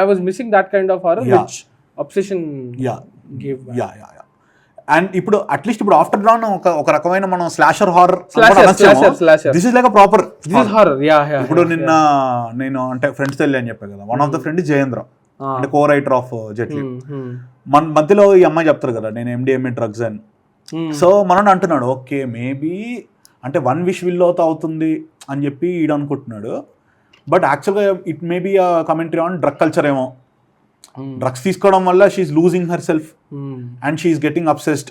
I was missing that kind of horror which obsession give. And ఇప్పుడు అట్లీస్ట్ ఇప్పుడు ఆఫ్టర్ డాన్ ఒక రకమైన మనం slasher horror, this is like a proper horror. ఇప్పుడు నిన్న నేను అంటే ఫ్రెండ్స్ వెళ్ళి అని చెప్పాను కదా, one of the friend Jayendra, అంటే కో రైటర్ ఆఫ్ జెట్లీ. మన మధ్యలో ఈ అమ్మాయి చెప్తారు కదా నేను MDMA డ్రగ్స్ అని. సో మనం అంటున్నాడు ఓకే మేబీ అంటే వన్ విష్ విల్ అవుతుంది అని చెప్పి ఈడు అనుకుంటున్నాడు. బట్ యాక్చువల్గా it may be a commentary on drug culture ఏమో. డ్రగ్స్ తీసుకోవడం వల్ల she's losing herself and she's getting obsessed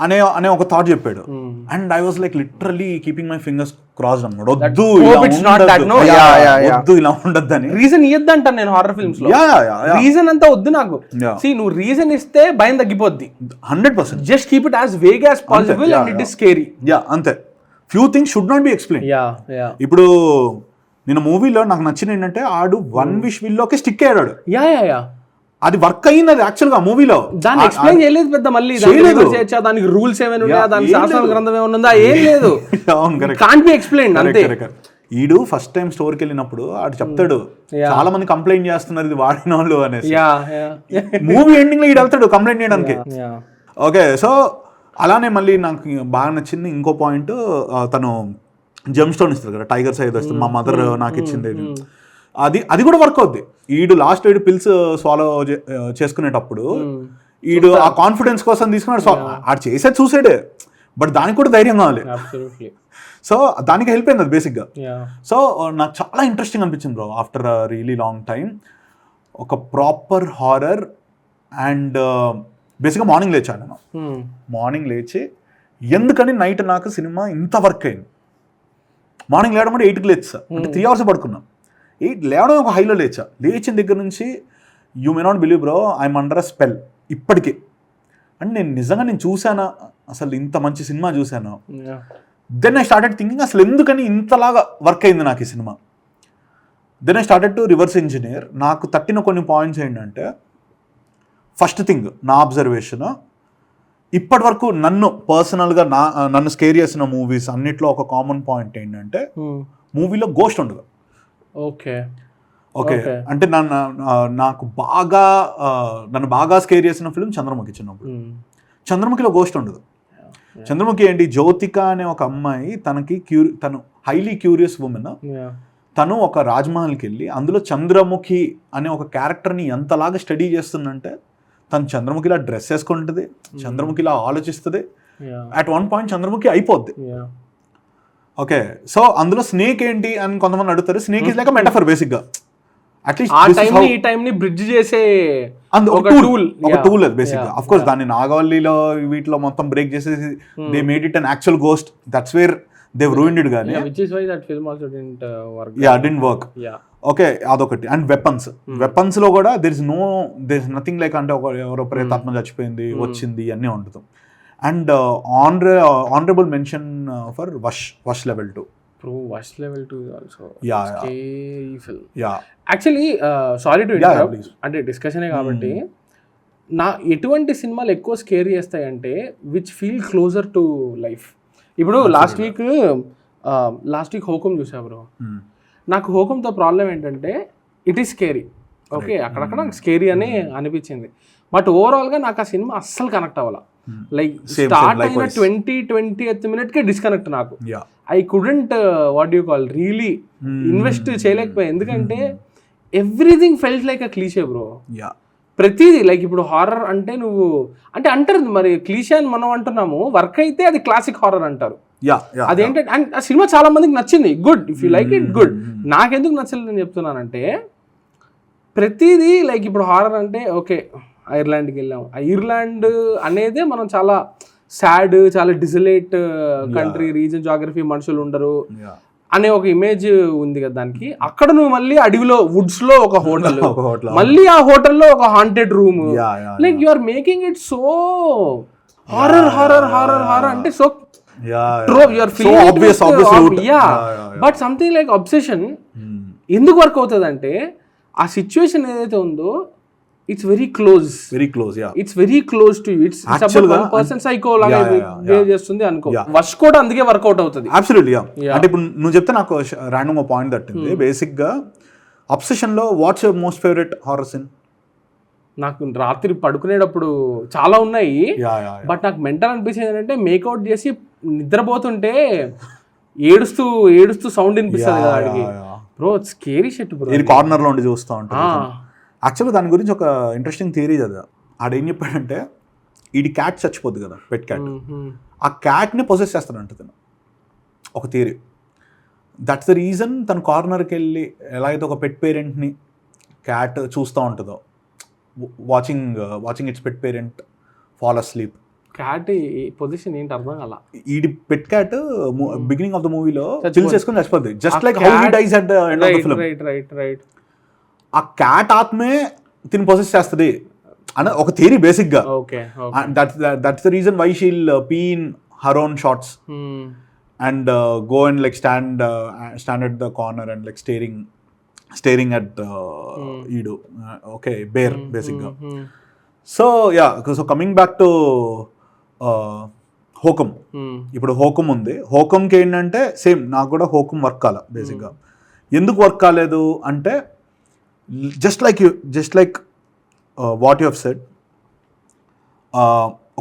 అనే ఒక థాట్ చెప్పాడు. And I was like literally keeping my fingers crossed అన్నమాట. వద్దు ఇలా ఉండద్దని రీజన్ ఇయ్యద్దంటాను నేను హారర్ ఫిల్మ్స్ లో. రీజన్ అంతా వద్దు నాకు. నువ్వు రీజన్ ఇస్తే భయం తగ్గిపోద్ది 100%. Just keep it as vague as possible and it is scary. అంతే. Few things should not be explain. ఇప్పుడు నేను మూవీలో నాకు నచ్చిన ఏంటంటే ఆడు వన్ విష్ విల్లోకి స్టిక్ అయ్యాడు. అది వర్క్ అయ్యింది. అది యాక్చువల్ గా మూవీలో దాన్ని ఎక్స్ప్లెయిన్ చేయలేదు పెద్ద. మళ్ళీ దానికి రూల్స్ ఏమైనా ఉన్నాయా, దానికి శాసన గ్రంథం ఏమైనా ఉందా, ఏం లేదు. కాంట్ బి ఎక్స్ప్లెయిన్ అంతే. ఈడు ఫస్ట్ టైం స్టోర్కి వెళ్ళినప్పుడు ఆడు చెప్తాడు చాలా మంది కంప్లైంట్ చేస్తున్నారు ఇది వాడిన వాళ్ళు అనేసి. మూవీ ఎండింగ్ లో ఈడు వెళ్తాడు కంప్లైంట్ చేయడానికి. ఓకే, సో అలానే మళ్ళీ నాకు బాగా నచ్చింది ఇంకో పాయింట్, తను జెమ్ స్టోన్ ఇస్తారు కదా, టైగర్ సైజ్ వస్తుంది, మా మదర్ నాకు ఇచ్చింది, అది కూడా వర్క్ అవుద్ది. ఈడు లాస్ట్ ఈడు పిల్స్ స్వాలో చేసుకునేటప్పుడు ఈడు ఆ కాన్ఫిడెన్స్ కోసం తీసుకున్నాడు. ఆడు చేసేది చూసాడే, బట్ దానికి కూడా ధైర్యం కావాలి. సో దానికి హెల్ప్ అయింది అది బేసిక్గా. సో నాకు చాలా ఇంట్రెస్టింగ్ అనిపించింది bro after really long time. ఒక ప్రాపర్ హారర్. అండ్ బేసిక్గా మార్నింగ్ లేచాను నేను. మార్నింగ్ లేచి ఎందుకని నైట్ నాకు సినిమా ఇంత వర్క్ అయింది. మార్నింగ్ లేవడం అంటే 8కి లేచా, అంటే 3 hours పడుకున్నా. 8 లేవడం ఒక హైలో లేచిన దగ్గర నుంచి you may not believe bro I'm under a spell ఇప్పటికీ. అంటే నేను నిజంగా చూసానా అసలు ఇంత మంచి సినిమా చూసాను. దెన్ ఐ స్టార్టెడ్ థింకింగ్ అసలు ఎందుకని ఇంతలాగా వర్క్ అయింది నాకు ఈ సినిమా. Then I started to reverse engineer. నాకు తట్టిన కొన్ని పాయింట్స్ ఏంటంటే, ఫస్ట్ థింగ్ నా అబ్జర్వేషన్, ఇప్పటి వరకు నన్ను పర్సనల్గా నన్ను స్కేర్ చేసిన మూవీస్ అన్నిట్లో ఒక కామన్ పాయింట్ ఏంటంటే మూవీలో గోస్ట్ ఉండదు. ఓకే, అంటే నన్ను బాగా స్కేర్ చేసిన ఫిల్మ్ చంద్రముఖి. చిన్నప్పుడు చంద్రముఖిలో గోస్ట్ ఉండదు. చంద్రముఖి ఏంటి, జ్యోతిక అనే ఒక అమ్మాయి తను హైలీ క్యూరియస్ ఉమెన్. తను ఒక రాజ్మహల్కి వెళ్ళి అందులో చంద్రముఖి అనే ఒక క్యారెక్టర్ని ఎంతలాగా స్టడీ చేస్తుందంటే, తను చంద్రముఖిలా డ్రెస్ వేసుకుంటుంది, చంద్రముఖిలా ఆలోచిస్తుంది. అట్ వన్ పాయింట్ చంద్రముఖి అయిపోద్ది. ఓకే, సో అందులో స్నేక్ ఏంటి అని కొంతమంది అడుగుతారు. Snake is like a metaphor బేసిక్గా. అట్లీస్ట్ బ్రిడ్జ్ చేసే ఒక టూల్ అది బేసిక్గా. అఫ్ కోర్స్ దాన్ని నాగవల్లిలో వీటిలో మొత్తం బ్రేక్ చేసేసి they made it an actual ghost. That's where they ruined it. గానీ didn't work. ఓకే, అదొకటి. అండ్ వెపన్స్ లో కూడా దేర్ ఇస్ నథింగ్ లైక్ అంటే ఎవరో ప్రేతాత్మ చచ్చిపోయింది వచ్చింది అన్నీ ఉండదు. And honourable mention for was level 2. Wash Level 2 is also scary film. Actually, sorry to interrupt, అంటే డిస్కషనే కాబట్టి నా ఎటువంటి సినిమాలు ఎక్కువ స్కేర్ చేస్తాయంటే which feel closer to life. ఇప్పుడు లాస్ట్ వీక్ లాస్ట్ వీక్ హోకం చూసా బ్రో. నాకు హోకంతో ప్రాబ్లం ఏంటంటే ఇట్ ఈస్ స్కేరీ. ఓకే, అక్కడక్కడ నాకు స్కేరీ అని అనిపించింది. బట్ ఓవరాల్గా నాకు ఆ సినిమా అస్సలు కనెక్ట్ అవ్వాల. లైక్ స్టార్ట్ అయిన 20th minute డిస్కనెక్ట్ నాకు. I couldn't what you call really invest చేయలేకపోయా. ఎందుకంటే everything felt like a cliche bro. ప్రతిదీ లైక్ ఇప్పుడు హారర్ అంటే నువ్వు అంటే అంటారు మరి క్లీషే అని మనం అంటున్నాము, వర్క్ అయితే అది క్లాసిక్ హారర్ అంటారు. అదేంటంటే అండ్ ఆ సినిమా చాలా మందికి నచ్చింది, good, if you like it good. నాకెందుకు నచ్చలేదు నేను చెప్తున్నానంటే ప్రతిదీ లైక్ ఇప్పుడు హారర్ అంటే ఓకే ఐర్లాండ్కి వెళ్ళాం, ఐర్లాండ్ అనేదే మనం చాలా సాడ్, చాలా డిజలేట్ కంట్రీ, రీజన్, జాగ్రఫీ, మనుషులు ఉండరు అనే ఒక ఇమేజ్ ఉంది కదా దానికి. అక్కడ నువ్వు మళ్ళీ అడవిలో వుడ్స్ లో ఒక హోటల్, మళ్ళీ ఆ హోటల్లో ఒక haunted room, like you are making it so horror horror horror horror అంటే so you are feeling so obvious but something like obsession ఎందుకు వర్క్ అవుతుంది అంటే ఆ సిచ్యువేషన్ ఏదైతే ఉందో it's very close it's very close to you. It's one person psycho లాగా బిహేవ్ చేస్తుంది అనుకో. వర్ష్ కూడా అందుకే వర్కౌట్ అవుతుంది. అబ్సల్యూట్లీ. అంటే ఇప్పుడు నువ్వు చెప్తే నాకు రాండమ్ గా పాయింట్ తట్టింది. బేసిక్ గా అబ్సెషన్ లో what's your most favourite horror scene? నాకు రాత్రి పడుకునేటప్పుడు చాలా ఉన్నాయి, బట్ నాకు మెంటల్ అనిపించేది ఏంటంటే మేకౌట్ చేసి నిద్రపోతుంటే ఏడుస్తూ ఏడుస్తూ సౌండ్ వినిపిస్తుంది కదా అడిగి. Bro scary shit bro. ఇది కార్నర్ లో ఉండి చూస్తూ ఉంటాను. యాక్చువల్గా దాని గురించి ఒక ఇంట్రెస్టింగ్ థియరీ చదివా. ఆడేం చెప్పాడంటే ఇది క్యాట్ చచ్చిపోద్ది కదా, పెట్ క్యాట్, ఆ క్యాట్ని పొసెస్ చేస్తాడంట తను. ఒక థియరీ. దట్స్ ద రీజన్ తను కార్నర్కి వెళ్ళి ఎలా అయితే ఒక పెట్ పేరెంట్ని క్యాట్ చూస్తూ ఉంటుందో, watching its pet parent fall asleep. Cat position ఏంటి అర్థం కాల. ఈ pet cat beginning of the మూవీలో చిల్ చేసుకొని చచ్చిపోద్ది, just like how he dies at the end of the film. ఆ క్యాట్ ఆత్మే తిని పొసెస్ చేస్తుంది అని ఒక థియరీ బేసిక్ గా. That's the reason why she'll pee in her own shorts and go and like stand at the corner and like staring at ఈడు ఓకే బేర్ బేసిక్గా. So so coming back to Hokum. ఇప్పుడు హోకం ఉంది. హోకంకి ఏంటంటే సేమ్ నాకు కూడా హోకం వర్క్ కాల బేసిక్గా. ఎందుకు వర్క్ కాలేదు అంటే just like what you have said,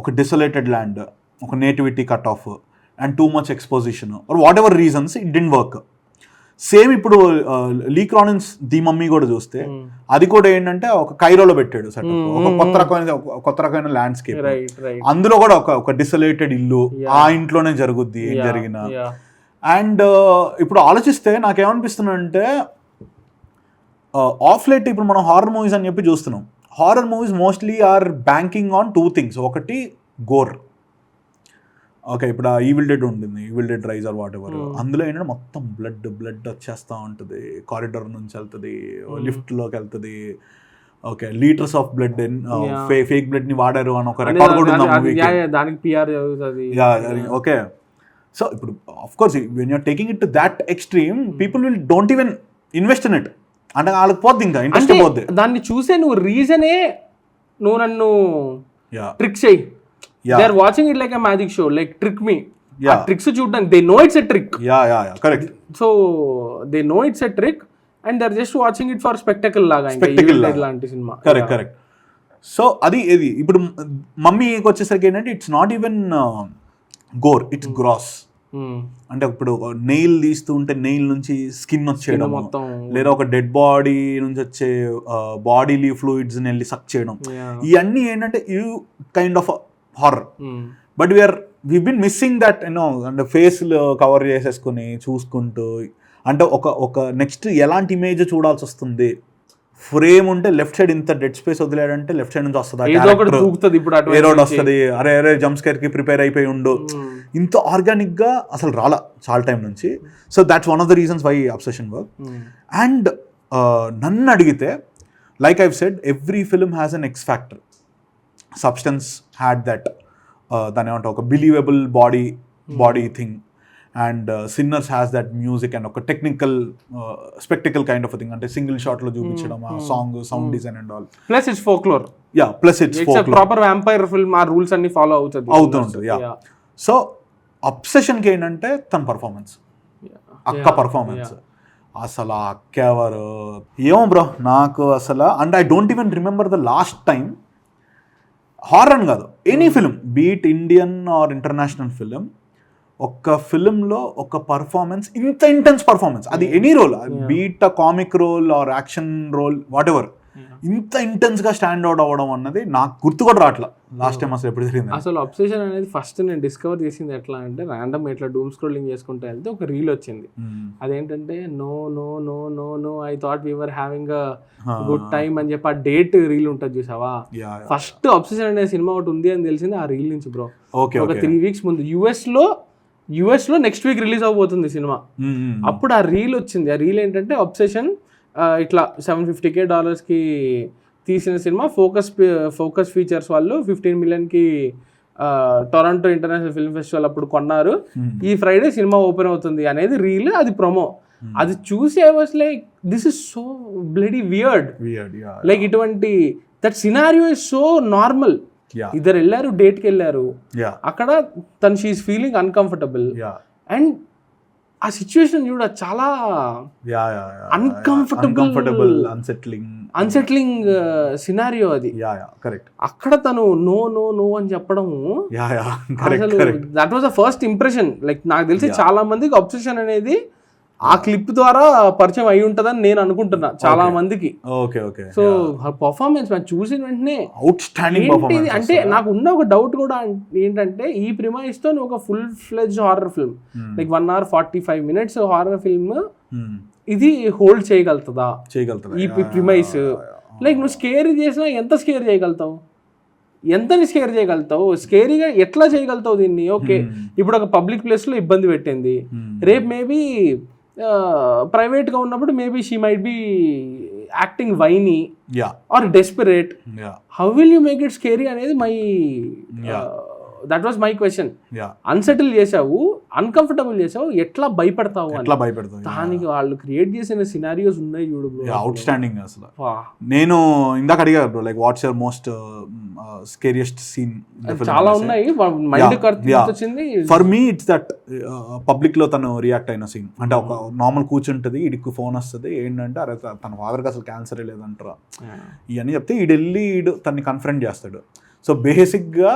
ఒక డిసోలేటెడ్ ల్యాండ్, ఒక nativity cut off and too much exposition or whatever reasons it didn't work. Same ఇప్పుడు లీ క్రానిన్స్ ది మమ్మీ కూడా చూస్తే అది కూడా ఏంటంటే ఒక కైరోలో పెట్టాడు సెటప్, ఒక కొత్త రకమైన ల్యాండ్స్కేప్. అందులో కూడా ఒక డిసోలేటెడ్ ఇల్లు, ఆ ఇంట్లోనే జరుగుద్ది ఏం జరిగినా. అండ్ ఇప్పుడు ఆలోచిస్తే నాకేమనిపిస్తుందంటే ఆఫ్ లైట్ ఇప్పుడు మనం హారర్ మూవీస్ అని చెప్పి చూస్తున్నాం. Horror movies mostly are banking on 2 things. ఒకటి గోర్. ఓకే, ఇప్పుడు ఆ ఈవిల్ డెడ్ ఉంటుంది, evil dead rise or whatever, అందులో ఏంటంటే మొత్తం బ్లడ్ వచ్చేస్తూ ఉంటుంది, కారిడార్ నుంచి వెళ్తుంది, లిఫ్ట్లోకి వెళ్తుంది. Okay, litres of blood, fake blood ని వాడారు అని ఒక రికార్డ్ కూడా ఉంది. ఓకే, సో ఇప్పుడు of course when you're taking it to that extreme people will don't even invest in it. అంటే వాళ్ళకి పోద్ది, ఇంకా ఇంట్రెస్ట్ పోద్ది. దాన్ని చూసే నువ్వు రీజనే నువ్వు నన్ను ట్రిక్ చేయి. They are watching it like a magic show, like trick me. Tricks చూడడానికి they know it's a trick. Correct. So they know it's a trick and they are just watching it for spectacle లాగా, లాంటి సినిమా. కరెక్ట్. సో అది ఇది ఇప్పుడు మమ్మీకి వచ్చేసరికి ఏంటంటే it's not even gore, it's gross. అంటే ఇప్పుడు నెయిల్ తీస్తూ ఉంటే నెయిల్ నుంచి స్కిన్ వచ్చేయడం, లేదా ఒక డెడ్ బాడీ నుంచి వచ్చే బాడీలీ ఫ్లూయిడ్స్ వెళ్ళి సక్ చేయడం, ఇవన్నీ ఏంటంటే you kind of horror. But we been missing that you know. అంటే ఫేస్ కవర్ చేసేసుకుని చూసుకుంటూ అంటే ఒక నెక్స్ట్ ఎలాంటి ఇమేజ్ చూడాల్సి వస్తుంది. ఫ్రేమ్ ఉంటే లెఫ్ట్ సైడ్ ఇంత డెడ్ స్పేస్ వదిలేడంటే లెఫ్ట్ సైడ్ నుంచి వస్తుంది, అరే జంప్ స్కేర్ కి ప్రిపేర్ అయిపోయి ఉండు. ఇంత ఆర్గానిక్ గా అసలు రాలా చాలా టైం నుంచి. So that's one of the reasons why Obsession work. And నన్ను అడిగితే like I've said every film has an X factor. Substance had that, దాని ఏమంటారు, ఒక believable body thing. And Sinners has that music and ఒక technical spectacle kind of thing. అంటే సింగిల్ షాట్ లో చూపించడం, ఆ song, sound design and all. Plus it's folklore. Plus it's folklore. Proper vampire film, ఆ రూల్స్ అన్ని ఫాలో అవుతుంది. సో అబ్సెషన్ కి ఏంటంటే తన పర్ఫార్మెన్స్. అక్క పర్ఫార్మెన్స్ అసలు ఆ అక్క ఎవరు ఏమో బ్రో నాకు అసలు. And I don't even remember the last time horror అని కాదు, any film be it Indian or international film, ఒక్క ఫిలింలో ఒక పర్ఫార్మెన్స్ ఇంత ఇంటెన్స్ పర్ఫార్మెన్స్, అది any role, be it a comic role or action role whatever, ఇంత ఇంటెన్స్గా స్టాండ్ అవుట్ అవ్వడం అన్నది నాకు గుర్తు కూడా రావట్లా లాస్ట్ టైం అసలు ఎప్పుడు జరిగింది. అసలు అబ్సెషన్ అనేది ఫస్ట్ నేను డిస్కవర్ చేసింది ఎట్లా అంటే, ర్యాండమ్ ఇట్లా డూమ్ స్క్రోలింగ్ చేసుకుంటూ వెళ్తే ఒక రీల్ వచ్చింది. అదేంటంటే no no no no no I thought we were having a good time అని చెప్పి ఆ డేట్ రీల్ ఉంటుంది చూసావా. ఫస్ట్ అబ్సెషన్ అనే సినిమా ఒకటి ఉంది అని తెలిసింది ఆ రీల్ నుంచి బ్రో. ఒక 3 weeks ముందు యుఎస్ లో నెక్స్ట్ వీక్ రిలీజ్ అవబోతుంది సినిమా. అప్పుడు ఆ రీల్ వచ్చింది. ఆ రీల్ ఏంటంటే అబ్సెషన్ ఇట్లా $750K తీసిన సినిమా, ఫోకస్ ఫీచర్స్ వాళ్ళు 15 million Toronto international film festival అప్పుడు కొన్నారు, ఈ ఫ్రైడే సినిమా ఓపెన్ అవుతుంది అనేది రీల్, అది ప్రొమో. అది చూసి I was like this is so bloody weird. Like ఇటువంటి that scenario is so normal. ఇద్దరు వెళ్ళారు, డేట్కి వెళ్ళారు, అక్కడ తను షీఈస్ ఫీలింగ్ అన్కంఫర్టబుల్ అండ్ ఆ సిచ్యువేషన్ చూడ చాలా అన్కంఫర్టబుల్ అన్సెట్లింగ్ సినారియో అది. అక్కడ తను నో నో నో అని చెప్పడము అసలు that was the first impression. Like నాకు తెలిసి చాలా మందికి అబ్సెషన్ అనేది ఆ క్లిప్ ద్వారా పరిచయం అయి ఉంటదని నేను అనుకుంటున్నా చాలా మందికి. సో పర్ఫార్మెన్స్ చూసిన వెంటనే అవుట్స్టాండింగ్. అంటే నాకు ఉన్న ఒక డౌట్ కూడా ఏంటంటే, ఈ ప్రిమైస్ తో ఒక full fledged horror film like 1 hour 45 minutes horror film ఇది హోల్డ్ చేయగలుగుతుందా ఈ ప్రిమైస్? లైక్ నువ్వు స్కేర్ చేసినా ఎంత స్కేర్ చేయగలుగుతావు, ఎంతని స్కేర్ చేయగలుగుతావు, స్కేరీగా ఎట్లా చేయగలుగుతావు దీన్ని? ఓకే, ఇప్పుడు ఒక పబ్లిక్ ప్లేస్ లో ఇబ్బంది పెట్టింది, రేపు మేబీ ప్రైవేట్గా ఉన్నప్పుడు maybe she might be acting whiny or desperate. How will you make it scary అనేది that was my question. Unsettle చేసావు, అన్కంఫర్టబుల్ చేసావు, ఎట్లా భయపడతావు దానికి వాళ్ళు క్రియేట్ చేసిన సినారియోస్ ఉన్నాయి చూడు, అవుట్ స్టాండింగ్ అసలు. నేను ఇందాక అడిగారు bro, like what's your most scariest scene? చాలా ఉన్నాయి, వచ్చింది for me it's that public లో తను రియాక్ట్ అయిన సీన్. అంటే ఒక నార్మల్ కూర్చుంటది, ఇడికి ఫోన్ వస్తుంది, ఏంటంటే అరే తన ఫాదర్కి అసలు క్యాన్సరే లేదంటారా ఇవన్నీ చెప్తే వెళ్ళి తన్ని కన్ఫరెంట్ చేస్తాడు. సో బేసిక్గా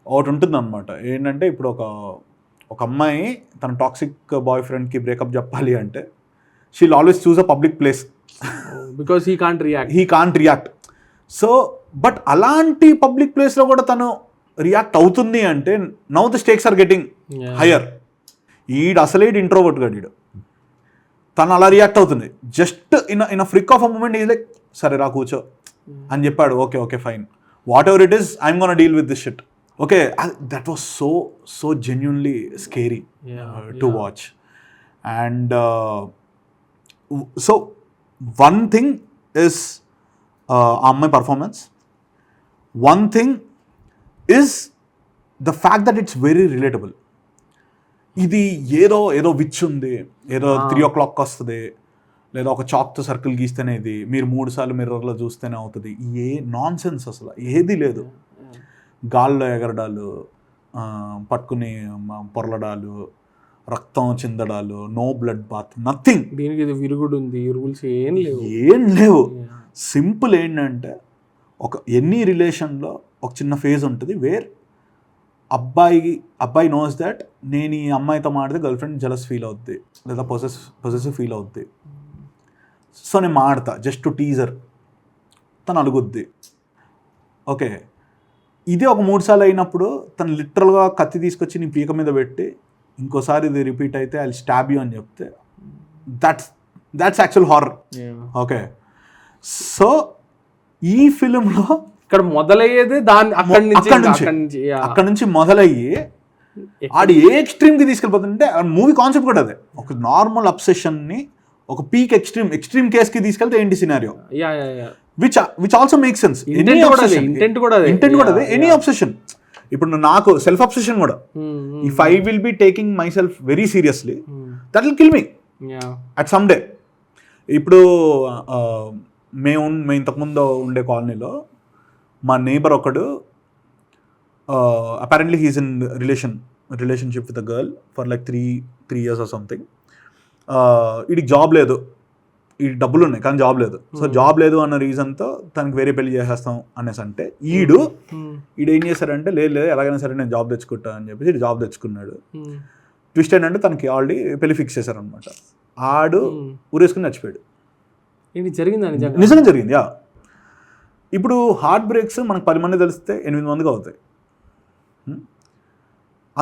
ఒకటి ఉంటుంది అనమాట, ఏంటంటే ఇప్పుడు ఒక అమ్మాయి తన టాక్సిక్ బాయ్ ఫ్రెండ్కి బ్రేకప్ చెప్పాలి అంటే she'll always choose a public place because he can't react. So but అలాంటి పబ్లిక్ ప్లేస్లో కూడా తను రియాక్ట్ అవుతుంది అంటే now the stakes are getting higher. అసలే ఇంట్రోవర్ట్ గా తను అలా రియాక్ట్ అవుతుంది. Just in a freak of a moment is like సరే రా కూర్చో అని చెప్పాడు, okay fine, whatever it is I'm gonna deal with this shit. Okay, that was so genuinely scary to watch. And so one thing is my performance. One thing is the fact that it's very relatable. ఇది ఏదో విచ్ ఉంది, ఏదో 3 o'clock వస్తుంది, లేదా ఒక చాక్తో సర్కిల్ గీస్తేనే ఇది, మీరు 3 సార్లు మిర్రర్లో చూస్తేనే అవుతుంది, ఏ నాన్ సెన్స్ అసలు ఏది లేదు. గాల్లో ఎగరడాలు, పట్టుకుని పొరలడాలు, రక్తం చిందడాలు, నో బ్లడ్ బాత్, నథింగ్. దీనికి విరుగుడు ఉంది, రూల్స్ ఏం లేవు. సింపుల్ ఏంటంటే ఎనీ రిలేషన్లో ఒక చిన్న ఫేజ్ ఉంటుంది వేర్ అబ్బాయి నోస్ దట్ నేను ఈ అమ్మాయితో మాడితే గర్ల్ ఫ్రెండ్ జలస్ ఫీల్ అవుద్ది, లేదా పొసెసివ్ ఫీల్ అవుద్ది, సో నేను మాడతా జస్ట్ టు టీజర్, తను అలుగుద్ది. ఓకే, ఇదే ఒక 3 సార్లు అయినప్పుడు తను లిటరల్గా కత్తి తీసుకొచ్చి నీ పీక మీద పెట్టి ఇంకోసారి ఇది రిపీట్ అయితే ఐ స్టాబ్ యూ అని చెప్తే that's actual horror. Okay, so ఈ ఫిలింలో ఇక్కడ మొదలయ్యేది అక్కడ నుంచి మొదలయ్యి ఆడు ఏ ఎక్స్ట్రీమ్కి తీసుకెళ్ళిపోతుంటే మూవీ కాన్సెప్ట్ కూడా అదే. ఒక నార్మల్ అబ్సెషన్ని ఒక పీక్ ఎక్స్ట్రీమ్ కేస్కి తీసుకెళ్తే ఏంటి scenario, which also makes sense. Intent కూడా అదే. ఎనీ అబ్సెషన్, ఇప్పుడు నాకు సెల్ఫ్ అబ్సెషన్ కూడా, if I will be taking my self very seriously that will kill me at some day. ఇప్పుడు మేము ఇంతకుముందు ఉండే కాలనీలో మా నేబర్ ఒకడు apparently he's in relationship with a girl for like 3 years or something. వీడికి జాబ్ లేదు, ఈ డబ్బులు ఉన్నాయి కానీ జాబ్ లేదు, సో జాబ్ లేదు అన్న రీజన్తో తనకి వేరే పెళ్లి చేసేస్తాం అనేసి అంటే ఈడు ఏం చేశారంటే లేదు ఎలాగైనా సరే నేను జాబ్ తెచ్చుకుంటా అని చెప్పేసి ఈడు జాబ్ తెచ్చుకున్నాడు. ట్విస్ట్ ఏంటంటే తనకి ఆల్రెడీ పెళ్లి ఫిక్స్ చేశారనమాట. ఆడు ఊరేసుకుని చచ్చిపోయాడు. నిజంగా జరిగింది. ఇప్పుడు హార్ట్ బ్రేక్స్ మనకు 10 మంది తెలిస్తే 8 మందిగా అవుతాయి.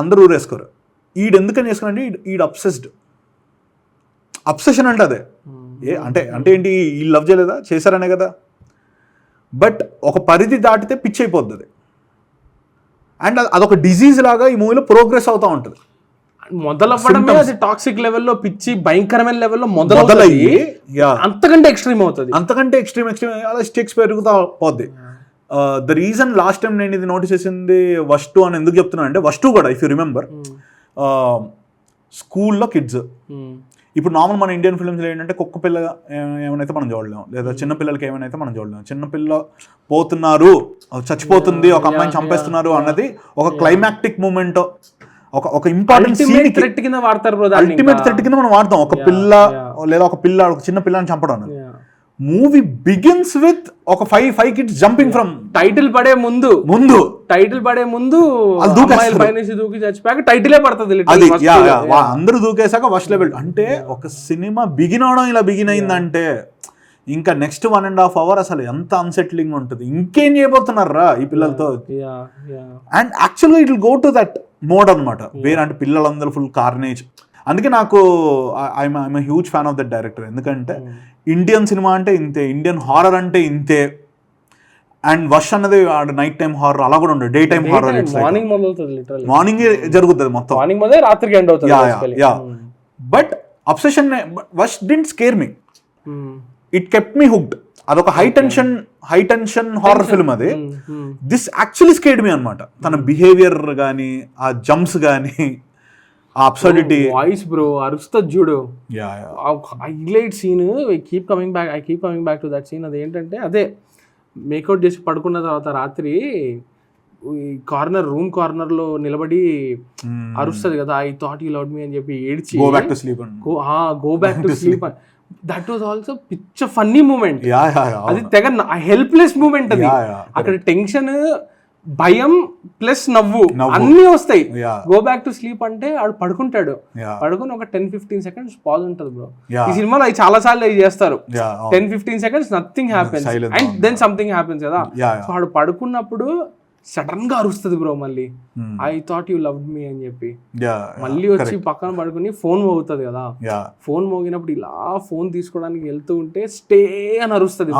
అందరూ ఊరేసుకోరు. ఈడు ఎందుకని చేసుకున్నాడంటే ఈడు అబ్సెషన్ అంటే అదే అంటే ఏంటి, వీళ్ళు లవ్ చేయలేదా, చేశారనే కదా. బట్ ఒక పరిధి దాటితే పిచ్చి అయిపోద్ది అది. అండ్ అదొక డిజీజ్ లాగా ఈ మూవీలో ప్రోగ్రెస్ అవుతూ ఉంటుంది. మొదలవ్వడమే అది టాక్సిక్ లెవెల్లో, పిచ్చి భయంకరమైన లెవెల్లో మొదలయ్యి అంతకంటే ఎక్స్ట్రీమ్ అవుతుంది. అంతకంటే ఎక్స్ట్రీమ్ అలా స్టేక్స్ పెరుగుతా పోద్ది. ద రీజన్ లాస్ట్ టైం నేను ఇది నోటీస్ చేసింది వష్ 2 అని ఎందుకు చెప్తున్నాను అంటే, వష్ 2 కూడా ఇఫ్ యూ రిమెంబర్ స్కూల్లో కిడ్స్, ఇప్పుడు నార్మల్ మన ఇండియన్ ఫిల్మ్స్లో ఏంటంటే కుక్క పిల్ల ఏమైనా మనం చూడలేము, లేదా చిన్న పిల్లలకి ఏమైనా మనం చూడలేము. చిన్నపిల్ల పోతున్నారు, చచ్చిపోతుంది, ఒక అమ్మాయిని చంపేస్తున్నారు అన్నది ఒక క్లైమాక్టిక్ మూమెంట్, ఒక ఇంపార్టెంట్ సీన్ థ్రెట్ కింద వాడతారు, అల్టిమేట్ థ్రెట్ కింద మనం వాడతాం. ఒక పిల్ల లేదా ఒక చిన్న పిల్లని చంపడం. మూవీ బిగిన్స్ విత్ ఒక 5 కిడ్స్ జంపింగ్ ఫ్రమ్ టైటిల్ పడే ముందు దూకి చచ్చిపోయాక టైటిలే పడుతుంది. అందరూ దూకేసాక వష్ లెవెల్. అంటే ఒక సినిమా బిగిన్ అవడం ఇలా బిగిన్ అయిందంటే ఇంకా నెక్స్ట్ 1.5 hours అసలు ఎంత అన్సెట్లింగ్ ఉంటుంది. ఇంకేం చేయబోతున్నారా ఈ పిల్లలతో. అండ్ యాక్చువల్గా it will go to that mode అనమాట. వేరే అంటే పిల్లలందరూ ఫుల్ కార్నేజ్. అందుకే నాకు I'm huge fan of that director. ఎందుకంటే ఇండియన్ సినిమా అంటే ఇంతే, ఇండియన్ హారర్ అంటే ఇంతే. అండ్ వష్ అన్నది నైట్ టైం హారర్ అలా కూడా ఉండదు, డే టైం హారర్. మార్నింగ్ జరుగుతుంది మొత్తం, రాత్రికి ఎండ్ అవుతుంది. But obsession was didn't scare me, it kept me hooked. అదొక హై టెన్షన్ హారర్ ఫిల్మ్ అది. దిస్ యాక్చువల్లీ స్కేర్డ్ మీ అనమాట. తన బిహేవియర్ కానీ, ఆ జంప్స్ కానీ, ఆ అబ్సర్డిటీ. వాయిస్ బ్రో అరుస్తుంది చూడు, highlight scene. I keep coming back to that scene. అదేంటంటే అదే మేకౌట్ చేసి పడుకున్న తర్వాత రాత్రి రూమ్ కార్నర్లో నిలబడి అరుస్తుంది కదా, I thought you loved me అని చెప్పి ఏడ్చి go back to sleep. That was also పిచ్చ ఫన్నీ మూమెంట్. అది తెగ హెల్ప్లెస్ మూమెంట్. అది అక్కడ టెన్షన్, భయం ప్లస్ నవ్వు అన్నీ వస్తాయి. గో బ్యాక్ టు స్లీప్ అంటే ఆడు పడుకుంటాడు, పడుకుని ఒక 10-15 seconds పాజ్ ఉంటుంది బ్రో. ఈ సినిమాలో అవి చాలా సార్లు చేస్తారు. 10-15 seconds nothing happens and then something happens కదా. సో ఆడు పడుకున్నప్పుడు సడన్ గా అరుస్తుంది బ్రో మళ్ళీ, I thought you loved me అని చెప్పి. మళ్ళీ వచ్చి పక్కన పడుకుని ఫోన్ మోగుతుంది కదా, ఫోన్ మోగినప్పుడు ఇలా ఫోన్ తీసుకోవడానికి వెళ్తూ ఉంటే స్టే అని అరుస్తుంది.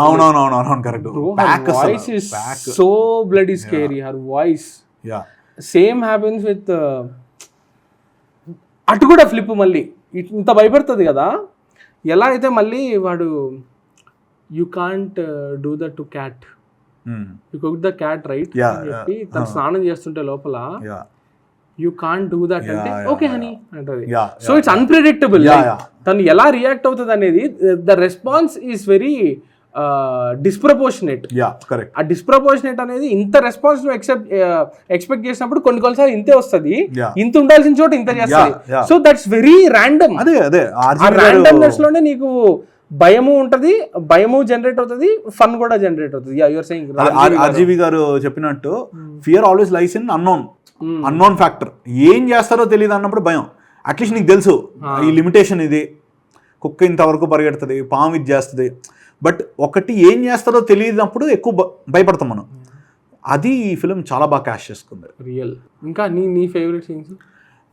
Voice is so bloody scary, her voice. Same happens with అటు కూడా ఫ్లిప్. మళ్ళీ ఇంత భయపడుతుంది కదా, ఎలా అయితే మళ్ళీ వాడు you can't do that to cat, you cook the cat right అని చెప్పి తను స్నానం చేస్తుంటే లోపల యూ కాంట్ డూ దట్ అంటే ఓకే హనీ అంటది. So it's unpredictable. తను ఎలా రియాక్ట్ అవుతుంది అనేది, the response is very disproportionate. ఆ డిస్ప్రపోర్షనేట్ అనేది ఇంత రెస్పాన్స్ నువ్వు ఎక్స్పెక్ట్ చేసినప్పుడు కొన్నిసార్లు ఇంతే వస్తుంది, ఇంత ఉండాల్సిన చోట ఇంత చేస్తుంది. So that's very random. ఆ ర్యాండమ్నెస్ లోనే నీకు భయము ఉంటది, భయము జనరేట్ అవుతుంది, ఫన్ కూడా జనరేట్ అవుతుంది. యూఆర్ సేయింగ్ ఆర్జీవి గారు చెప్పినట్టు fear always lies in unknown factor. ఏం చేస్తారో తెలియదు అన్నప్పుడు భయం. అట్లీస్ట్ నీకు తెలుసు ఈ లిమిటేషన్, ఇది కుక్క ఇంతవరకు పరిగెడుతుంది, పాము ఇది చేస్తుంది. బట్ ఒకటి ఏం చేస్తారో తెలియనప్పుడు ఎక్కువ భయపడతాం మనం. అది ఈ ఫిలిం చాలా బాగా క్యాష్ చేసుకుంది. రియల్. ఇంకా నీ ఫేవరెట్ సీన్స్?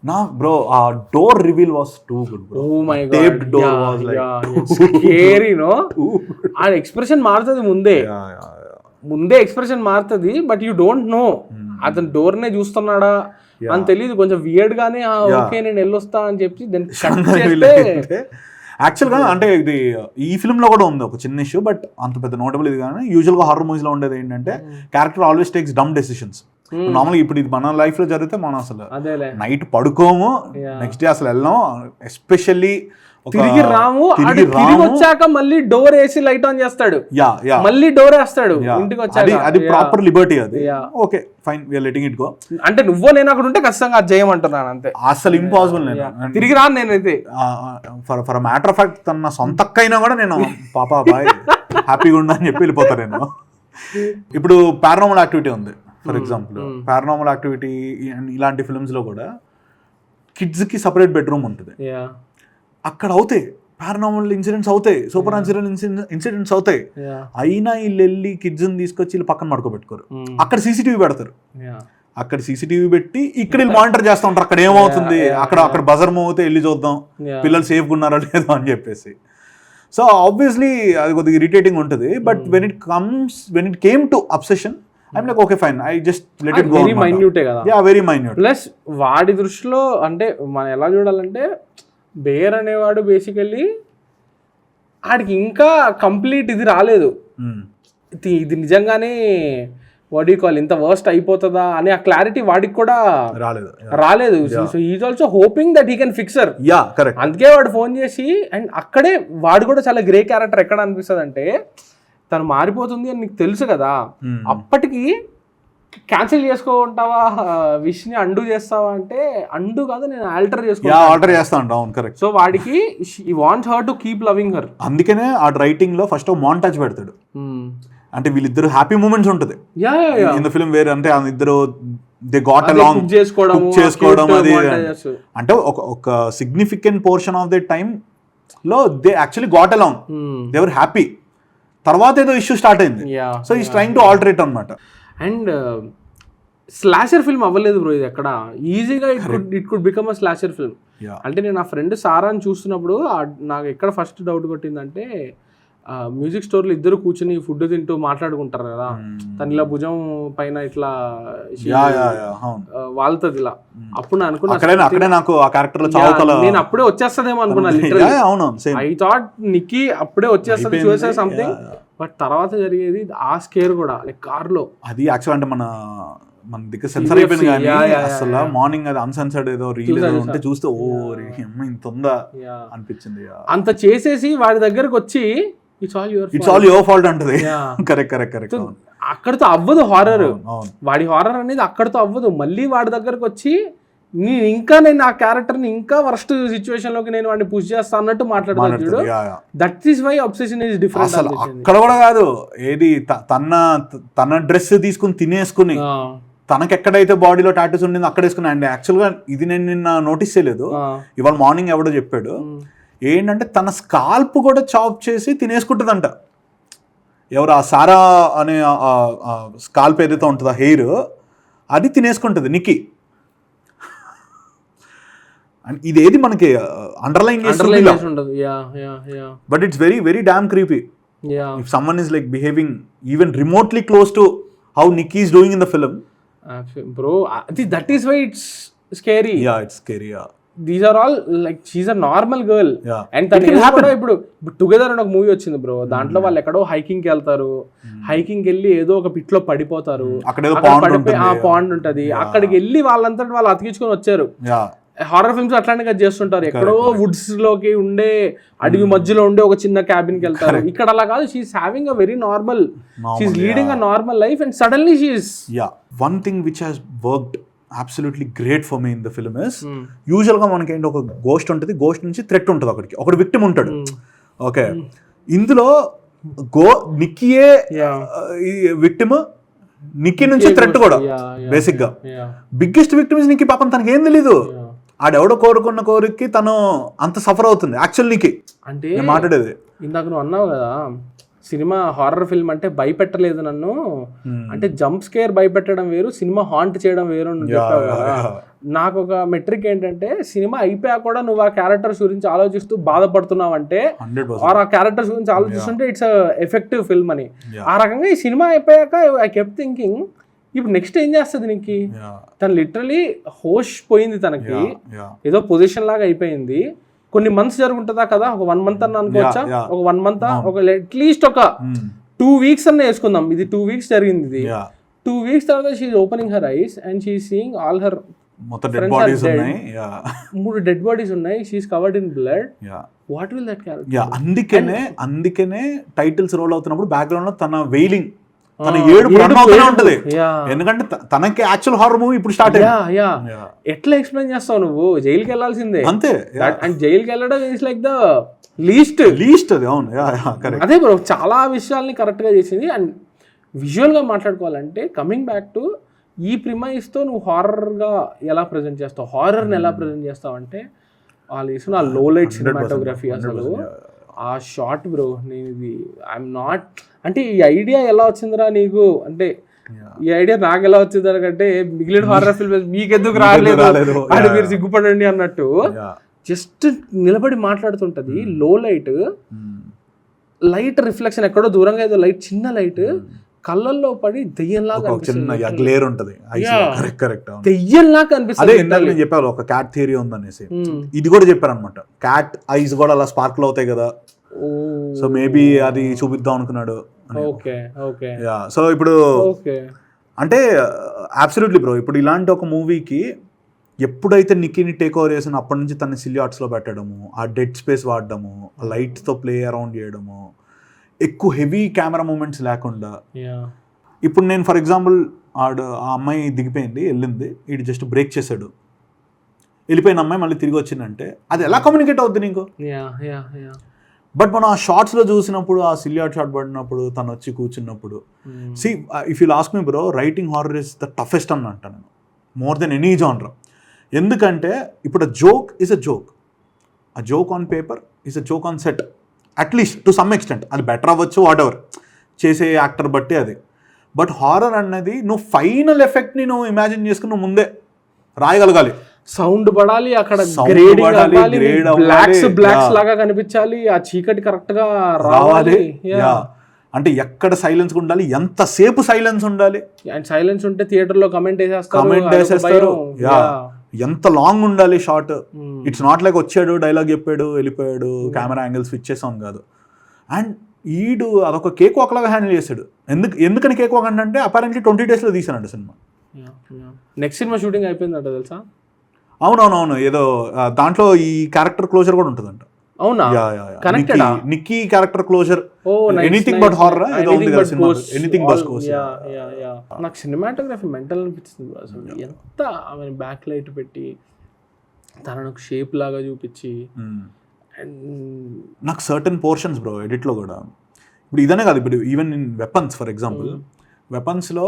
నా బ్రో ఆ door reveal was too good bro. Oh my God, taped door was like scary no. ఆ ఎక్స్ప్రెషన్ మారుతుంది ముందే ఎక్స్ప్రెషన్ మారుతుంది, బట్ యూ డోంట్ నో అతను డోర్ నే చూస్తున్నాడా అని తెలియదు. కొంచెం వియర్డ్ గానే ఓకే నేను వెళ్ళొస్తా అని చెప్పి దాన్ని యాక్చువల్గా అంటే ఇది ఈ ఫిల్మ్లో కూడా ఉంది ఒక చిన్న ఇష్యూ, బట్ అంత పెద్ద నోటబుల్ ఇది కానీ. యూజువల్గా హారర్ మూవీస్లో ఉండేది ఏంటంటే క్యారెక్టర్ ఆల్వేస్ టేక్స్ డమ్ డెసిషన్స్. నార్మల్గా ఇప్పుడు ఇది మన లైఫ్ లో జరిగితే మనం అసలు నైట్ పడుకోము, నెక్స్ట్ డే అసలు వెళ్ళాం. ఎస్పెషల్లీ తిరిగి రాము తిరిగి వచ్చాక మళ్ళీ డోర్ వేసి లైట్ ఆన్ చేస్తాడు, మళ్ళీ డోర్ వేస్తాడు ఇంటికి వచ్చాక. అది ప్రాపర్ లిబర్టీ అది. Okay fine, we are letting it go. అంటే నువ్వో నేను అక్కడ ఉంటే ఖచ్చితంగా అది చేయమంటున్నాను అంతే. అసలు ఇంపాసిబుల్. నేను తిరిగి రాను నేనైతే. ఫర్ మ్యాటర్ ఆఫ్ ఫ్యాక్ట్ తన సొంత అక్కయినా కూడా నేను పాపా బాయ్ హ్యాపీగా ఉండా అని చెప్పి వెళ్ళిపోతాను నేను. ఇప్పుడు పారానార్మల్ యాక్టివిటీ ఉంది ఫర్ ఎగ్జాంపుల్. పారానార్మల్ యాక్టివిటీ ఇలాంటి ఫిల్మ్స్ లో కూడా కిడ్స్ కి సపరేట్ బెడ్రూమ్ ఉంటుంది. అక్కడ అవుతాయి పారానార్మల్ ఇన్సిడెంట్స్, అవుతాయి సూపర్ న్యాచురల్ ఇన్సిడెంట్స్ అవుతాయి. అయినా వీళ్ళు వెళ్ళి కిడ్స్ తీసుకొచ్చి వీళ్ళు పక్కన పడుకోబెట్టుకోరు. అక్కడ సీసీటీవీ పెడతారు. అక్కడ సీసీటీవీ పెట్టి ఇక్కడ వీళ్ళు మానిటర్ చేస్తూ ఉంటారు అక్కడ ఏమవుతుంది, అక్కడ బజర్ మోగితే వెళ్ళి చూద్దాం పిల్లలు సేఫ్గా ఉన్నారో లేదో అని చెప్పేసి. సో ఆబ్వియస్లీ అది కొద్దిగా ఇరిటేటింగ్ ఉంటుంది. But when it came to Obsession I'm like okay fine, I just let it go. Very minute కదా. Yeah very minute. ప్లస్ వాడి దృష్టిలో అంటే మనం ఎలా చూడాలంటే బేర్ అనేవాడు బేసికల్లీ ఆడికి ఇంకా కంప్లీట్ ఇది రాలేదు. ఇది నిజంగానే వాట్ యు కాల్ ఇంత వర్స్ట్ అయిపోతుందా అనే ఆ క్లారిటీ వాడికి కూడా రాలేదు. So is also hoping that he can ఫిక్సర్. అందుకే వాడు ఫోన్ చేసి, అండ్ అక్కడే వాడు కూడా చాలా గ్రే క్యారెక్టర్ ఎక్కడ అనిపిస్తుంది అంటే తను మారిపోతుంది అని నీకు తెలుసు కదా, అప్పటికి క్యాన్సిల్ చేసుకుంటావా విష్ ని అండూ చేస్తావా అంటే అండూ కాదు నేను ఆల్టర్ చేస్తాను. సో వాడికి he wants her to keep loving her. అందుకనే ఆ రైటింగ్ లో ఫస్ట్ మాంటాజ్ పెడతాడు. అంటే వీళ్ళిద్దరు హ్యాపీ మూమెంట్స్ ఉంటుంది ఇన్ ద ఫిల్మ్ వేర్. అంటే ఇద్దరు దే గాట్ అలాంగ్ చేసుకోవడం అది అంటే ఒక significant portion of the time లో they actually got along, they were happy. తర్వాత ఏదో ఇష్యూ స్టార్ట్ అయింది. So is trying to alternate అన్నమాట. అండ్ స్లాషర్ ఫిల్మ్ అవ్వలేదు బ్రో ఇది ఎక్కడ. ఈజీగా it could become a slasher film. అంటే నేను నా ఫ్రెండ్ సారాని చూస్తున్నప్పుడు నాకు ఎక్కడ ఫస్ట్ డౌట్ కొట్టిందంటే మ్యూజిక్ స్టోర్లో ఇద్దరు కూర్చుని ఫుడ్ తింటూ మాట్లాడుకుంటారు కదా, తను ఇలా భుజం పైన ఇట్లా వాళ్తుంది ఇలా. అప్పుడు నేను అనుకున్నా నేను అప్పుడే వచ్చేస్తదేమో అనుకున్నా. ఐ థాట్ నిక్కీ అప్పుడే వచ్చేస్తుంది చూసే సంథింగ్. బట్ తర్వాత జరిగేది ఆ స్కేర్ కూడా లైక్ కార్ లో. అది యాక్చువల్ అంటే మన దగ్గర సెన్సర్ అయిపోయింది కానీ అసలు మార్నింగ్ అది అన్సెన్సర్డ్ ఏదో రీల్ ఉంటే చూస్తే ఓ ఇంత ఉందా అనిపించింది. అంత చేసేసి వాడి దగ్గరకు వచ్చి ఇట్స్ ఆల్ యువర్ ఫాల్ట్ అంటది. కరెక్ట్. అక్కడతో అవ్వదు హారర్. వాడి హారర్ అనేది అక్కడతో అవ్వదు. మళ్ళీ వాడి దగ్గరకు వచ్చి నేను ఆ క్యారెక్టర్ ని ఇంకా వర్స్ట్ సిచ్యువేషన్ లోకి నేను వాడిని పుష్ చేస్తా అన్నట్టు మాట్లాడతాడు. That is why obsession is different. అక్కడ కూడా కాదు ఏది తన డ్రెస్ తీసుకుని తినేసుకుని తనకి ఎక్కడైతే బాడీలో టాటూస్ ఉండిందో అక్కడ వేసుకుని. అండ్ యాక్చువల్గా ఇది నేను నిన్న నోటీస్ చేయలేదు, ఇవాళ మార్నింగ్ ఎవడో చెప్పాడు. ఏంటంటే తన స్కాల్ప్ కూడా చాప్ చేసి తినేసుకుంటుందంట. ఎవరు ఆ సారా అనే స్కాల్ప్ ఏదైతే ఉంటుందో హెయిర్ అది తినేసుకుంటుంది నిక్కీ. అండ్ ఇదేది మనకి underline but it's very very damn creepy. If someone is like behaving even remotely close to how Nikki is doing in the film bro, that is why it's scary. It's scary. These are all like she's a normal girl. And తను ఇప్పుడు టుగెదర్ అని ఒక మూవీ వచ్చింది బ్రో, దాంట్లో వాళ్ళు ఎక్కడో హైకింగ్ కి వెళ్తారు. హైకింగ్ వెళ్ళి ఏదో ఒక పిట్ లో పడిపోతారు, పాండ్ ఉంటది, అక్కడికి వెళ్ళి వాళ్ళంతా వాళ్ళు అతికించుకొని వచ్చారు. హారర్ ఫిల్మ్స్ అట్లాంటిగా చేస్తుంటారు. ఎక్కడో వుడ్స్ లోకి ఉండే అడవి మధ్యలో ఉండే ఒక చిన్న క్యాబిన్ కి వెళ్తారు. ఇక్కడ అలా కాదు, she's having a very normal, she's leading a normal life and suddenly she's. One thing which has worked absolutely great for me in the film is యూజువల్గా మనకి ఏంటి ఒక గోస్ట్ ఉంటుంది, గోస్ట్ నుంచి థ్రెట్ ఉంటుంది, ఒకటి విక్టిమ్ ఉంటాడు. ఓకే, ఇందులో నిక్కీయే విక్టిమ్, నిక్కీ నుంచి థ్రెట్ కూడా. బేసిక్ గా బిగ్గెస్ట్ విక్టిమ్ నిక్కీ. పాపం తనకి ఏం తెలీదు, ఆడెవడో కోరుకున్న కోరికకి తను అంత సఫర్ అవుతుంది. యాక్చువల్ నీకి అంటే మాట్లాడేది ఇందాక నువ్వు అన్నావు కదా సినిమా హారర్ ఫిల్మ్ అంటే భయపెట్టలేదు నన్ను, అంటే జంప్ స్కేర్ భయపెట్టడం వేరు, సినిమా హాంట్ చేయడం వేరు అని చెప్పావు కదా. నాకు ఒక మెట్రిక్ ఏంటంటే సినిమా అయిపోయాక కూడా నువ్వు ఆ క్యారెక్టర్స్ గురించి ఆలోచిస్తూ బాధపడుతున్నావు అంటే, ఆర్ ఆ క్యారెక్టర్స్ గురించి ఆలోచిస్తుంటే ఇట్స్ ఎఫెక్టివ్ ఫిల్మ్ అని. ఆ రకంగా ఈ సినిమా అయిపోయాక ఐ కెప్ట్ థింకింగ్ ఇప్పుడు నెక్స్ట్ ఏం చేస్తుంది నీకు. తను లిటరలీ హోష్ పోయింది, తనకి ఏదో పొజిషన్ లాగా అయిపోయింది. కొన్ని మంత్స్ జరుగుంటుందా కదా, ఒక 1 month అన్న అనుకోవచ్చా, ఒక 1 month ఒక అట్లీస్ట్ ఒక 2 weeks అన్న వేసుకుందాం. ఇది 2 weeks జరిగింది. ఇది 2 weeks తర్వాత she is opening her eyes and she is seeing all her మొత్తం డెడ్ బాడీస్ ఉన్నాయి. 3 డెడ్ బాడీస్ ఉన్నాయి. She's covered in blood. What will that character? అందుకనే టైటిల్స్ రోల్ అవుతున్నప్పుడు బ్యాక్గ్రౌండ్ లో తన వెయిలింగ్, తన ఏడుపు రన్ అవుతూనే ఉంటది. ఎందుకంటే తనకి యాక్చువల్ హారర్ మూవీ ఇప్పుడు స్టార్ట్ అయ్యింది. ఎట్లా ఎక్స్ప్లెయిన్ చేస్తావు నువ్వు? జైలుకి వెళ్ళాల్సిందే అంతే. అండ్ జైలుకి వెళ్ళడం ఇస్ లైక్ ద లీస్ట్ అది. అవును, అదే బ్రో, చాలా విషయాల్ని కరెక్ట్ గా చేసింది. అండ్ విజువల్ గా మాట్లాడుకోవాలంటే కమింగ్ బ్యాక్ టు ఈ ప్రిమైస్ తో నువ్వు హారర్ గా ఎలా ప్రెజెంట్ చేస్తావు, హారర్ ని ఎలా ప్రెజెంట్ చేస్తావు అంటే వాళ్ళు వేసిన ఆ లో లైట్ సినిమాటోగ్రఫీ, అసలు ఆ షార్ట్ బ్రో. నేను ఇది ఐఎమ్ నాట్ అంటే ఈ ఐడియా ఎలా వచ్చిందిరా నీకు అంటే ఈ ఐడియా నాకు ఎలా వచ్చింది అంటే మిగిలిన హారర్ ఫిల్మ్ మీకెందుకు రాలేదు అని మీరు సిగ్గుపడండి అన్నట్టు జస్ట్ నిలబడి మాట్లాడుతుంటది. లో లైట్, లైట్ రిఫ్లెక్షన్ ఎక్కడో దూరంగా ఏదో లైట్, చిన్న లైట్ కళ్ళల్లో పడి దెయ్యంలాగా గ్లేర్ ఉంటది, దెయ్యంలాగా అనిపిస్తుంది. నేను చెప్పాను ఒక క్యాట్ థియరీ ఉందనేసి, ఇది కూడా చెప్పారు అనమాట. క్యాట్ ఐస్ కూడా అలా స్పార్క్లు అవుతాయి కదా, సో మేబీ అది చూపిద్దాం అనుకున్నాడు. సో ఇప్పుడు అంటే అబ్సల్యూట్లీ బ్రో, ఇప్పుడు ఇలాంటి ఒక మూవీకి ఎప్పుడైతే నిక్కీని టేక్ ఓవర్ చేసిన అప్పటి నుంచి తన సిల్లీ ఆర్ట్స్లో పెట్టడము, ఆ డెడ్ స్పేస్ వాడడము, లైట్తో ప్లే అరౌండ్ చేయడము, ఎక్కువ హెవీ కెమెరా మూమెంట్స్ లేకుండా. ఇప్పుడు నేను ఫర్ ఎగ్జాంపుల్ ఆ అమ్మాయి దిగిపోయింది, వెళ్ళింది, ఇటు జస్ట్ బ్రేక్ చేశాడు, వెళ్ళిపోయిన అమ్మాయి మళ్ళీ తిరిగి వచ్చిందంటే అది ఎలా కమ్యూనికేట్ అవుద్ది నీకు? బట్ మనం ఆ షార్ట్స్లో చూసినప్పుడు, ఆ సిల్లీ ఆర్ట్ షాట్ పడినప్పుడు, తను వచ్చి కూర్చున్నప్పుడు, see if you ask me bro, writing horror is the toughest అని అంటాను నేను, మోర్ దెన్ ఎనీ జానర్. ఎందుకంటే ఇప్పుడు జోక్ ఈజ్ అ జోక్, ఆ joke on paper is a joke on set, at least to some extent. అది బెటర్ అవ్వచ్చు, వాట్ ఎవర్, చేసే యాక్టర్ బట్టి అది. బట్ హారర్ అన్నది నువ్వు ఫైనల్ ఎఫెక్ట్ని నువ్వు ఇమాజిన్ చేసుకుని నువ్వు ముందే రాయగలగాలి. సౌండ్ పడాలి, అక్కడ బ్లాక్స్ లాగా కనిపించాలి, ఆ చీకటి కరెక్ట్ గా రావాలి. అంటే ఎక్కడ సైలెన్స్ ఉండాలి, ఎంతసేపు సైలెన్స్ ఉండాలి, అండ్ సైలెన్స్ ఉంటే థియేటర్ లో కమెంట్ వేసేస్తారు. ఎంత లాంగ్ ఉండాలి షార్ట్. ఇట్స్ నాట్ లైక్ వచ్చాడు, డైలాగ్ చెప్పాడు, వెళ్ళిపోయాడు, కెమెరా యాంగిల్ స్విచ్ చేసాం కాదు. అండ్ ఈడు అదొక కేక్ వాక్ లాగా హ్యాండిల్ చేశాడు. ఎందుకని కేక్ వాక్ అంటే అపారెంట్లీ 20 days లో తీసానండి సినిమా. నెక్స్ట్ సినిమా షూటింగ్ అయిపోయిందంట తెలుసా? అవునవునవును, ఏదో దాంట్లో ఈ క్యారెక్టర్ క్లోజర్ కూడా ఉంటుందంట. అవునా? Nikki character closure, anything but horror, anything but ghost. నాకు సినిమాటోగ్రఫీ మెంటల్ అనిపిస్తుంది అసలు. ఎంత ఆమె బ్యాక్ లైట్ పెట్టి తనను ఒక షేప్ లాగా చూపించి, నాకు సర్టన్ పోర్షన్స్ బ్రో ఎడిట్లో కూడా. ఇప్పుడు ఇదనే కాదు, ఇప్పుడు even in Weapons for example, వెపన్స్లో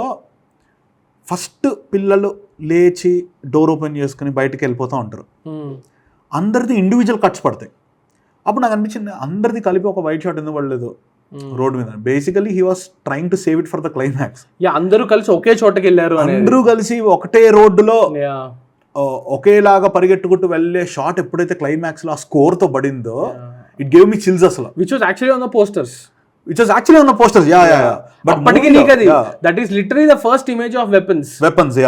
ఫస్ట్ పిల్లలు లేచి డోర్ ఓపెన్ చేసుకుని బయటకు వెళ్ళిపోతూ ఉంటారు, అందరిది ఇండివిజువల్ కట్స్ పడతాయి. అప్పుడు నాకు అనిపించింది అందరిది కలిపి ఒక వైట్ షాట్ ఎందుకు పడలేదు రోడ్ మీద. Basically he was trying to save it for the climax. అందరూ కలిసి ఒకే చోటకి వెళ్ళారు, అందరూ కలిసి ఒకటే రోడ్డులో ఒకేలాగా పరిగెట్టుకుంటూ వెళ్ళే షాట్ ఎప్పుడైతే క్లైమాక్స్ లో ఆ స్కోర్ తో పడిందో, ఇట్ గేవ్ మీ చిల్స్ అసలు. Which was actually on the posters. But అప్పటికి నీకు అది that is literally the first image of weapons.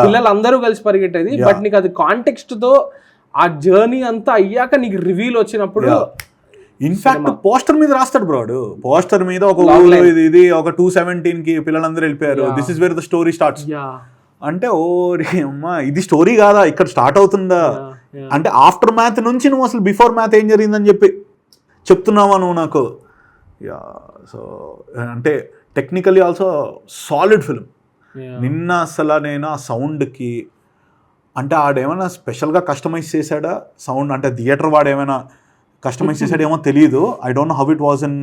పిల్లలు అందరూ కలిసి పరిగెట్టేది. బట్ నీకు అది కాంటెక్స్ట్ తో ఆ జర్నీ అంతా అయ్యాక నీకు రివీల్ వచ్చినప్పుడు, ఇన్ఫాక్ట్ పోస్టర్ మీద రాస్తాడు బ్రోడు. పోస్టర్ మీద ఒక ఇది ఒక 217 కి పిల్లలందరూ వెళ్ళిపోయారు, this is where the story starts అంటే, ఓ అమ్మా ఇది స్టోరీ కాదా, ఇక్కడ స్టార్ట్ అవుతుందా అంటే ఆఫ్టర్ మ్యాథ్ నుంచి నువ్వు అసలు బిఫోర్ మ్యాథ్ ఏం జరిగిందని చెప్పి చెప్తున్నావా నువ్వు నాకు. సో అంటే టెక్నికలీ ఆల్సో సాలిడ్ ఫిల్మ్. నిన్న అసలు నేను ఆ సౌండ్కి అంటే ఆడేమైనా స్పెషల్గా కస్టమైజ్ చేశాడా సౌండ్, అంటే థియేటర్ వాడు ఏమైనా కస్టమైజ్ చేసాడేమో తెలియదు. I don't know how it was in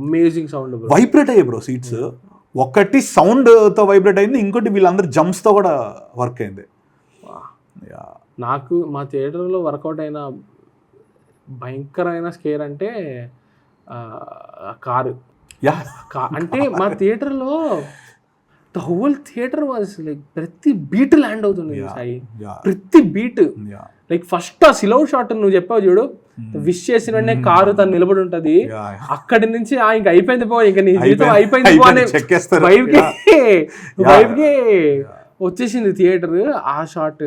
amazing sound. Vibrate అయ్యాయి బ్రో సీట్స్. ఒకటి సౌండ్తో వైబ్రేట్ అయింది, ఇంకోటి వీళ్ళందరూ జంప్స్తో కూడా వర్క్ అయింది. నాకు మా థియేటర్లో వర్కౌట్ అయిన భయంకరమైన స్కేర్ అంటే కారు. అంటే మా థియేటర్లో the whole theatre was like ప్రతి బీట్ ల్యాండ్ అవుతుంది సాయి, ప్రతి బీట్. లైక్ ఫస్ట్ ఆ సిలౌ షాట్ నువ్వు చెప్పావు చూడు, విష్ చేసిన వెంటనే కారు తను నిలబడి ఉంటది, అక్కడి నుంచి ఇంక అయిపోయింది పో, ఇంక నీ జీవితం అయిపోయింది పో అనే వైబ్కి వచ్చేసింది థియేటర్ ఆ షాట్.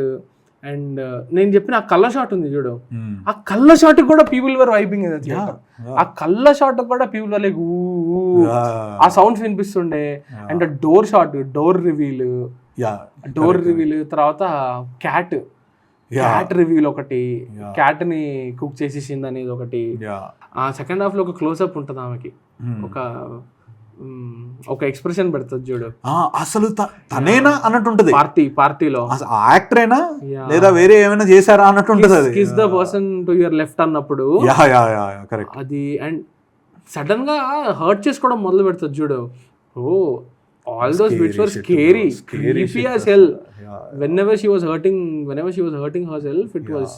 అండ్ నేను చెప్పిన ఆ కళ్ళ షాట్ ఉంది చూడు, ఆ కళ్ళ షాట్ కూడా పీపుల్ వర్ వైపింగ్. ఆ కళ్ళ షాట్ కూడా పీపుల్ వర్ లైక్ ఆ సౌండ్స్ వినిపిస్తుండే. And door shot, door reveal, yeah door reveal, తర్వాత క్యాట్ రివీల్ ఒకటి, క్యాట్ ని కుక్ చేసేసింది అనేది ఒకటి. ఆ సెకండ్ హాఫ్ లో ఒక క్లోజ్అప్ ఉంటుంది ఆమెకి, ఒక ఎక్స్ప్రెషన్ పెడుతుంది చూడు, అసలు తనేనా అన్నట్టు ఉంటది. పార్టీలో యాక్టరేనా లేదా వేరే ఏమైనా చేశారా అన్నట్టు ఉంటది. అది kiss the person to your left అన్నప్పుడు కరెక్ట్. అది అండ్ సడన్ గా హర్ట్ చేసుకోవడం మొదలు పెడుతుంది చూడు. All those bits were scary, creepy as hell. Whenever she was hurting herself, it was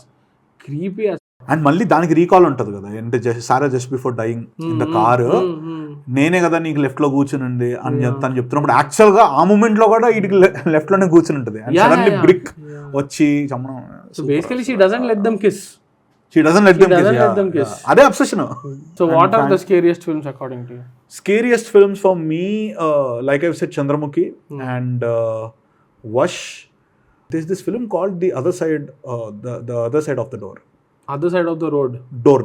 creepy as. And మళ్ళీ దానికి రీకాల్ ఉంటుంది కదా, అంటే Sarah just before dying in the car, నేనే కదా నీకు లెఫ్ట్ లో కూర్చుని అని చెప్తున్నప్పుడు యాక్చువల్ గా ఆ మూమెంట్ లో కూడా వీటికి లెఫ్ట్ లోనే కూర్చుని ఉంటుంది. అండ్ సడన్లీ బ్రిక్ వచ్చి చమ్మడం. So basically she doesn't let them kiss. She doesn't let them kiss. అదే obsession. So what are the scariest films according to you? Scariest films for me, like I've said, Chandramukhi and Vash. There's this film called The Other Side, the Other Side of the Door. Other Side of the Road. Door.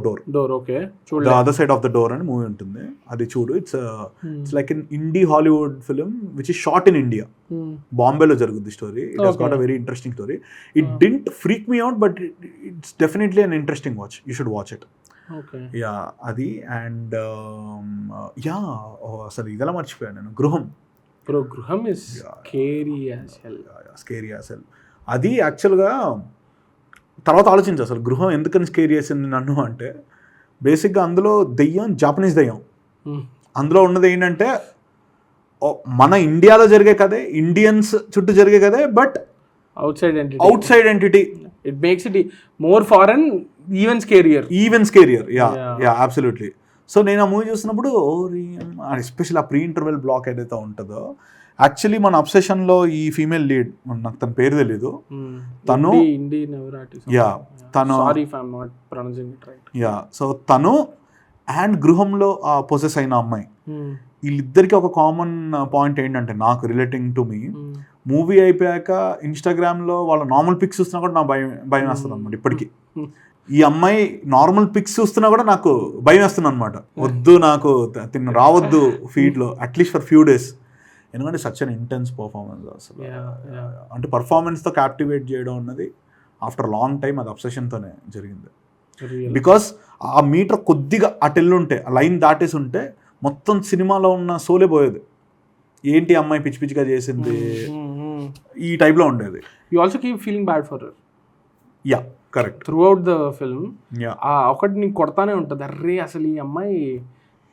Okay. The Other Side of the Door అని మూవీ ఉంటుంది, అది చూడు. It's like an indie Hollywood film which is shot in India. బాంబేలో జరుగుద్ది story. It has got a very interesting story. It didn't freak me out, but it's definitely an interesting watch. You should watch it. Okay. Yeah, అది. అండ్ అసలు ఇదెలా మర్చిపోయాను నేను, గృహం. గృహం is scary as hell. Scary as hell. అది యాక్చువల్గా తర్వాత ఆలోచించు, అసలు గృహం ఎందుకని స్కేర్ చేసింది నన్ను అంటే, బేసిక్గా అందులో దెయ్యం జాపనీస్ దెయ్యం. అందులో ఉన్నది ఏంటంటే మన ఇండియాలో జరిగే కదే, ఇండియన్స్ చుట్టూ జరిగే కదే, but out side entity. It makes it more foreign, even scarier. Yeah absolutely. So నేను ఆ మూవీ చూసినప్పుడు ఎస్పెషల్ ఆ ప్రీ ఇంటర్వెల్ బ్లాక్ ఏదైతే ఉంటుందో, యాక్చువల్లీ మన అబ్సెషన్లో ఈ ఫీమేల్ లీడ్, నాకు తన పేరు తెలీదు, తను సో తను అండ్ గృహంలో ఆ పొసెస్ అయిన అమ్మాయి, వీళ్ళిద్దరికి ఒక కామన్ పాయింట్ ఏంటంటే నాకు రిలేటింగ్ టు మీ, మూవీ అయిపోయాక ఇన్స్టాగ్రామ్లో వాళ్ళ నార్మల్ పిక్స్ చూస్తున్నా కూడా నాకు భయం వేస్తుంది అనమాట ఇప్పటికీ. ఈ అమ్మాయి నార్మల్ పిక్స్ చూస్తున్నా కూడా నాకు భయం వేస్తుంది అనమాట. వద్దు, నాకు రావద్దు ఫీడ్లో అట్లీస్ట్ ఫర్ ఫ్యూ డేస్. ఎందుకంటే సచ్ అన్ ఇంటెన్స్ పర్ఫార్మెన్స్ అసలు. అంటే పర్ఫార్మెన్స్తో క్యాప్టివేట్ చేయడం అన్నది ఆఫ్టర్ లాంగ్ టైం అది అబ్సెషన్తోనే జరిగింది. బికాస్ ఆ మీటర్ కొద్దిగా అటెల్లుంటే, ఆ లైన్ దాటేసి ఉంటే మొత్తం సినిమాలో ఉన్న సోలే పోయేది. ఏంటి అమ్మాయి పిచ్చి పిచ్చిగా చేసింది ఈ టైప్లో ఉండేది. You also keep feeling bad for her. Yeah correct. Through out the film ఒకటి నీకు కొడతానే ఉంటుంది, అర్రే అసలు ఈ అమ్మాయి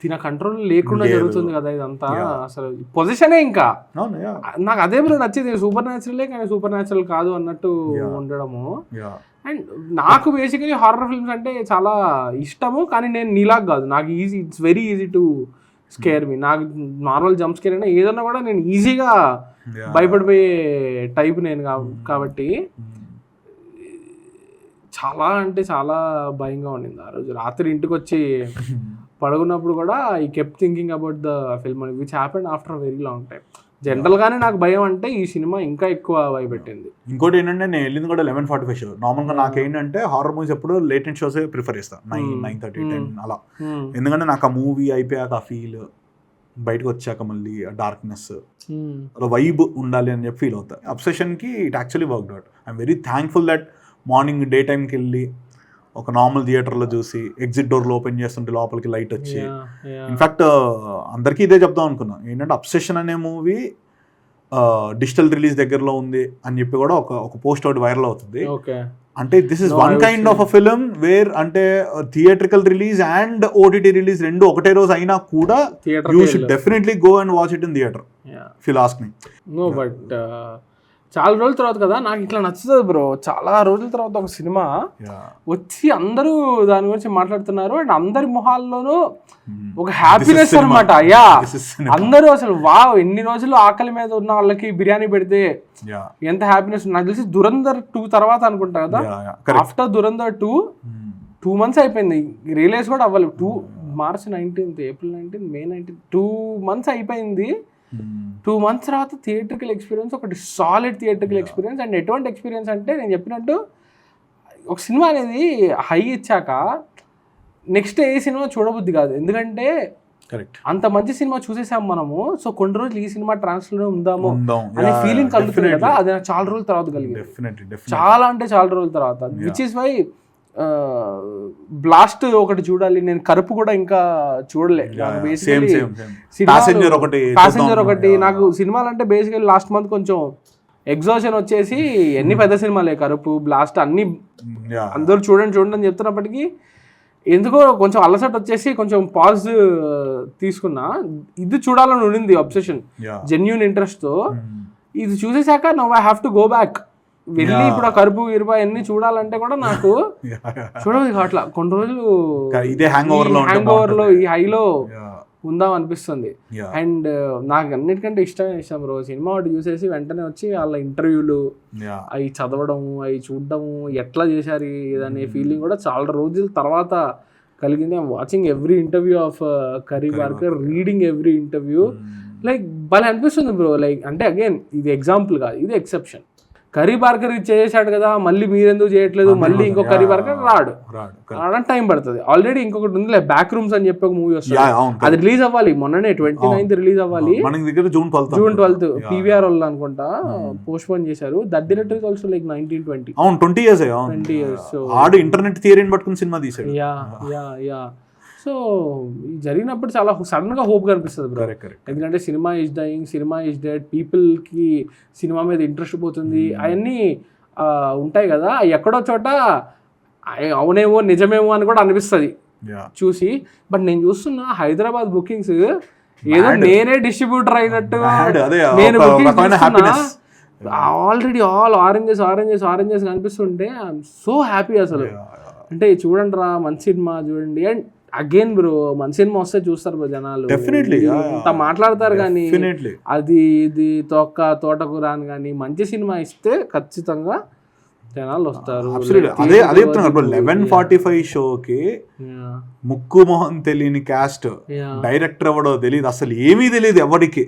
తిన కంట్రోల్ లేకుండా జరుగుతుంది కదా ఇదంతా, అసలు పొజిషనే. ఇంకా నాకు అదే నచ్చేది, సూపర్ న్యాచురలే కానీ సూపర్ న్యాచురల్ కాదు అన్నట్టు ఉండడము. అండ్ నాకు బేసికలీ హారర్ ఫిల్మ్స్ అంటే చాలా ఇష్టము, కానీ నేను నీలాగా కాదు. నాకు it's very easy to scare me. నాకు నార్మల్ జంప్ స్కేర్ అయినా ఏదన్నా కూడా నేను ఈజీగా భయపడిపోయే టైప్ నేను కాబట్టి చాలా అంటే చాలా భయంగా ఉండింది ఆ రోజు. రాత్రి ఇంటికి వచ్చి పడుకున్నప్పుడు కూడా I kept thinking about the film which happened after very long time. జనరల్గానే నాకు భయం అంటే ఈ సినిమా ఇంకా ఎక్కువ భయపెట్టింది. ఇంకోటి ఏంటంటే నేను వెళ్ళింది కూడా 11:45 షో. నార్మల్గా నాకేంటంటే హారర్ మూవీస్ ఎప్పుడు లేట్ నైట్ షోసే ప్రిఫర్ చేస్తాను, 9:30, 10 అలా. ఎందుకంటే నాకు ఆ మూవీ అయిపోయాక ఆ ఫీల్, బయటకు వచ్చాక మళ్ళీ ఆ డార్క్నెస్, అలా వైబ్ ఉండాలి అని చెప్పి ఫీల్ అవుతాయి. అబ్సెషన్కి it actually worked out. I'm very thankful that morning day టైంకి వెళ్ళి ఒక నార్మల్ థియేటర్లో చూసి ఎగ్జిట్ డోర్లో ఓపెన్ చేస్తుంటే లోపలికి లైట్ వచ్చి, ఇన్ఫ్యాక్ట్ అందరికీ ఇదే చెప్దాం అనుకున్నా ఏంటంటే అబ్సెషన్ అనే మూవీ డిజిటల్ రిలీజ్ దగ్గరలో ఉంది అని చెప్పి కూడా ఒక పోస్ట్ అవుట్ వైరల్ అవుతుంది. అంటే this is one kind of a film where అంటే theatrical release and OTT release రెండు ఒకటే రోజు అయినా కూడా you should definitely go and watch it in theatre. If you ask me. No but చాలా రోజుల తర్వాత కదా నాకు ఇట్లా నచ్చుతుంది బ్రో. చాలా రోజుల తర్వాత ఒక సినిమా వచ్చి అందరూ దాని గురించి మాట్లాడుతున్నారు అండ్ అందరి మొహాల్లోనూ ఒక హ్యాపీనెస్ అనమాట. యా, అందరూ అసలు వావ్, ఎన్ని రోజులు ఆకలి మీద ఉన్న వాళ్ళకి బిర్యానీ పెడితే ఎంత హ్యాపీనెస్. నాకు తెలిసి దురంధర్ 2 తర్వాత అనుకుంటా కదా, ఆఫ్టర్ దురంధర్ 2 months అయిపోయింది, రిలీజ్ కూడా అవ్వలేదు. 2 March 19th, April 19th, May 19th, 2 months అయిపోయింది. 2 months తర్వాత థియేట్రికల్ ఎక్స్పీరియన్స్, ఒకటి సాలిడ్ థియేట్రికల్ ఎక్స్పీరియన్స్. అండ్ ఎటువంటి ఎక్స్పీరియన్స్ అంటే నేను చెప్పినట్టు ఒక సినిమా అనేది హై ఇచ్చాక నెక్స్ట్ ఏ సినిమా చూడబుద్ది కాదు. ఎందుకంటే కరెక్ట్. అంత మంచి సినిమా చూసేసాం మనము. సో కొన్ని రోజులు ఈ సినిమా ట్రాన్స్లోనే ఉందాము అనే ఫీలింగ్ కలుగుతుంది కదా, అది నాకు చాలా రోజుల తర్వాత కలిగింది. చాలా అంటే చాలా రోజుల తర్వాత. విచ్ ఇస్ వై బ్లాస్ట్ ఒకటి చూడాలి, నేను కరుపు కూడా ఇంకా చూడలే. ప్యాసింజర్ ఒకటి నాకు సినిమాలు అంటే బేసికల్లీ లాస్ట్ మంత్ కొంచెం ఎగ్జాషన్ వచ్చేసి ఎన్ని పెద్ద సినిమాలే, కరుపు, బ్లాస్ట్ అన్ని అందరూ చూడండి అని చెప్తున్నప్పటికీ ఎందుకో కొంచెం అలసట వచ్చేసి కొంచెం పాజ్ తీసుకున్నా. ఇది చూడాలని ఉండింది అబ్సెషన్, జెన్యూన్ ఇంట్రెస్ట్ తో. ఇది చూసేసాక now I have to go back, వెళ్ళి ఇప్పుడు ఆ కరుపు ఇరుపా అన్ని చూడాలంటే కూడా నాకు చూడదు అట్లా. కొన్ని రోజులు హ్యాంగ్ ఓవర్ లో ఈ హైలో ఉందాం అనిపిస్తుంది. అండ్ నాకు అన్నిటికంటే ఇష్టమైన విషయం బ్రో, సినిమా ఒకటి చూసేసి వెంటనే వచ్చి వాళ్ళ ఇంటర్వ్యూలు అవి చదవడము, అవి చూడడము, ఎట్లా చేశారు ఇదనే ఫీలింగ్ కూడా చాలా రోజుల తర్వాత కలిగింది. I'm watching every interview of curry Barker, reading every interview. Like భలే అనిపిస్తుంది బ్రో. లైక్ అంటే అగైన్ ఇది ఎగ్జాంపుల్ కాదు, ఇది ఎక్సెప్షన్. కరీ బార్కర్ చేసాడు కదా, మళ్ళీ మీరెందుకు చేయట్లేదు, మళ్ళీ ఇంకో కరీ బార్కర్ రావడానికి టైం పడుతుంది. ఆల్రెడీ ఇంకొకటి ఉంది బ్యాక్ రూమ్స్ అని చెప్పి ఒక మూవీ వస్తుంది, అది రిలీజ్ అవ్వాలి మొన్ననే 29th రిలీజ్ అవ్వాలి, జూన్ 12th పీవీఆర్ వాళ్ళు అనుకుంటా పోస్ట్ పోన్ చేశారు. That director is also like 1920. 20 years. So ఆడు ఇంటర్నెట్ థియరీని పట్టుకుని సినిమా తీశాడు. యా సో జరిగినప్పుడు చాలా సడన్ గా హోప్ కనిపిస్తుంది బ్రో. ఎందుకంటే cinema is dying, cinema is dead, పీపుల్కి సినిమా మీద ఇంట్రెస్ట్ పోతుంది, అవన్నీ ఉంటాయి కదా. ఎక్కడో చోట అవునేమో నిజమేమో అని కూడా అనిపిస్తుంది చూసి. బట్ నేను చూస్తున్నా హైదరాబాద్ బుకింగ్స్ ఏదో నేనే డిస్ట్రిబ్యూటర్ అయినట్టు నేను బుకింగ్స్ ఆల్రెడీ ఆల్ ఆరెంజెస్ కనిపిస్తుంటే ఐఎమ్ సో హ్యాపీ అసలు. అంటే చూడండి రా మంచి సినిమా చూడండి. అండ్ అగైన్ బ్రో మంచి సినిమా వస్తే చూస్తారు బ్రో జనాలు, ఇంత మాట్లాడతారు కానీ అది ఇది తోటకూర అని కానీ మంచి సినిమా ఇస్తే ఖచ్చితంగా జనాలు వస్తారు. అదే 11:45 షోకి ముక్కు మొహం తెలియని క్యాస్ట్, డైరెక్టర్ ఎవడో తెలియదు, అసలు ఏమీ తెలియదు ఎవరికి,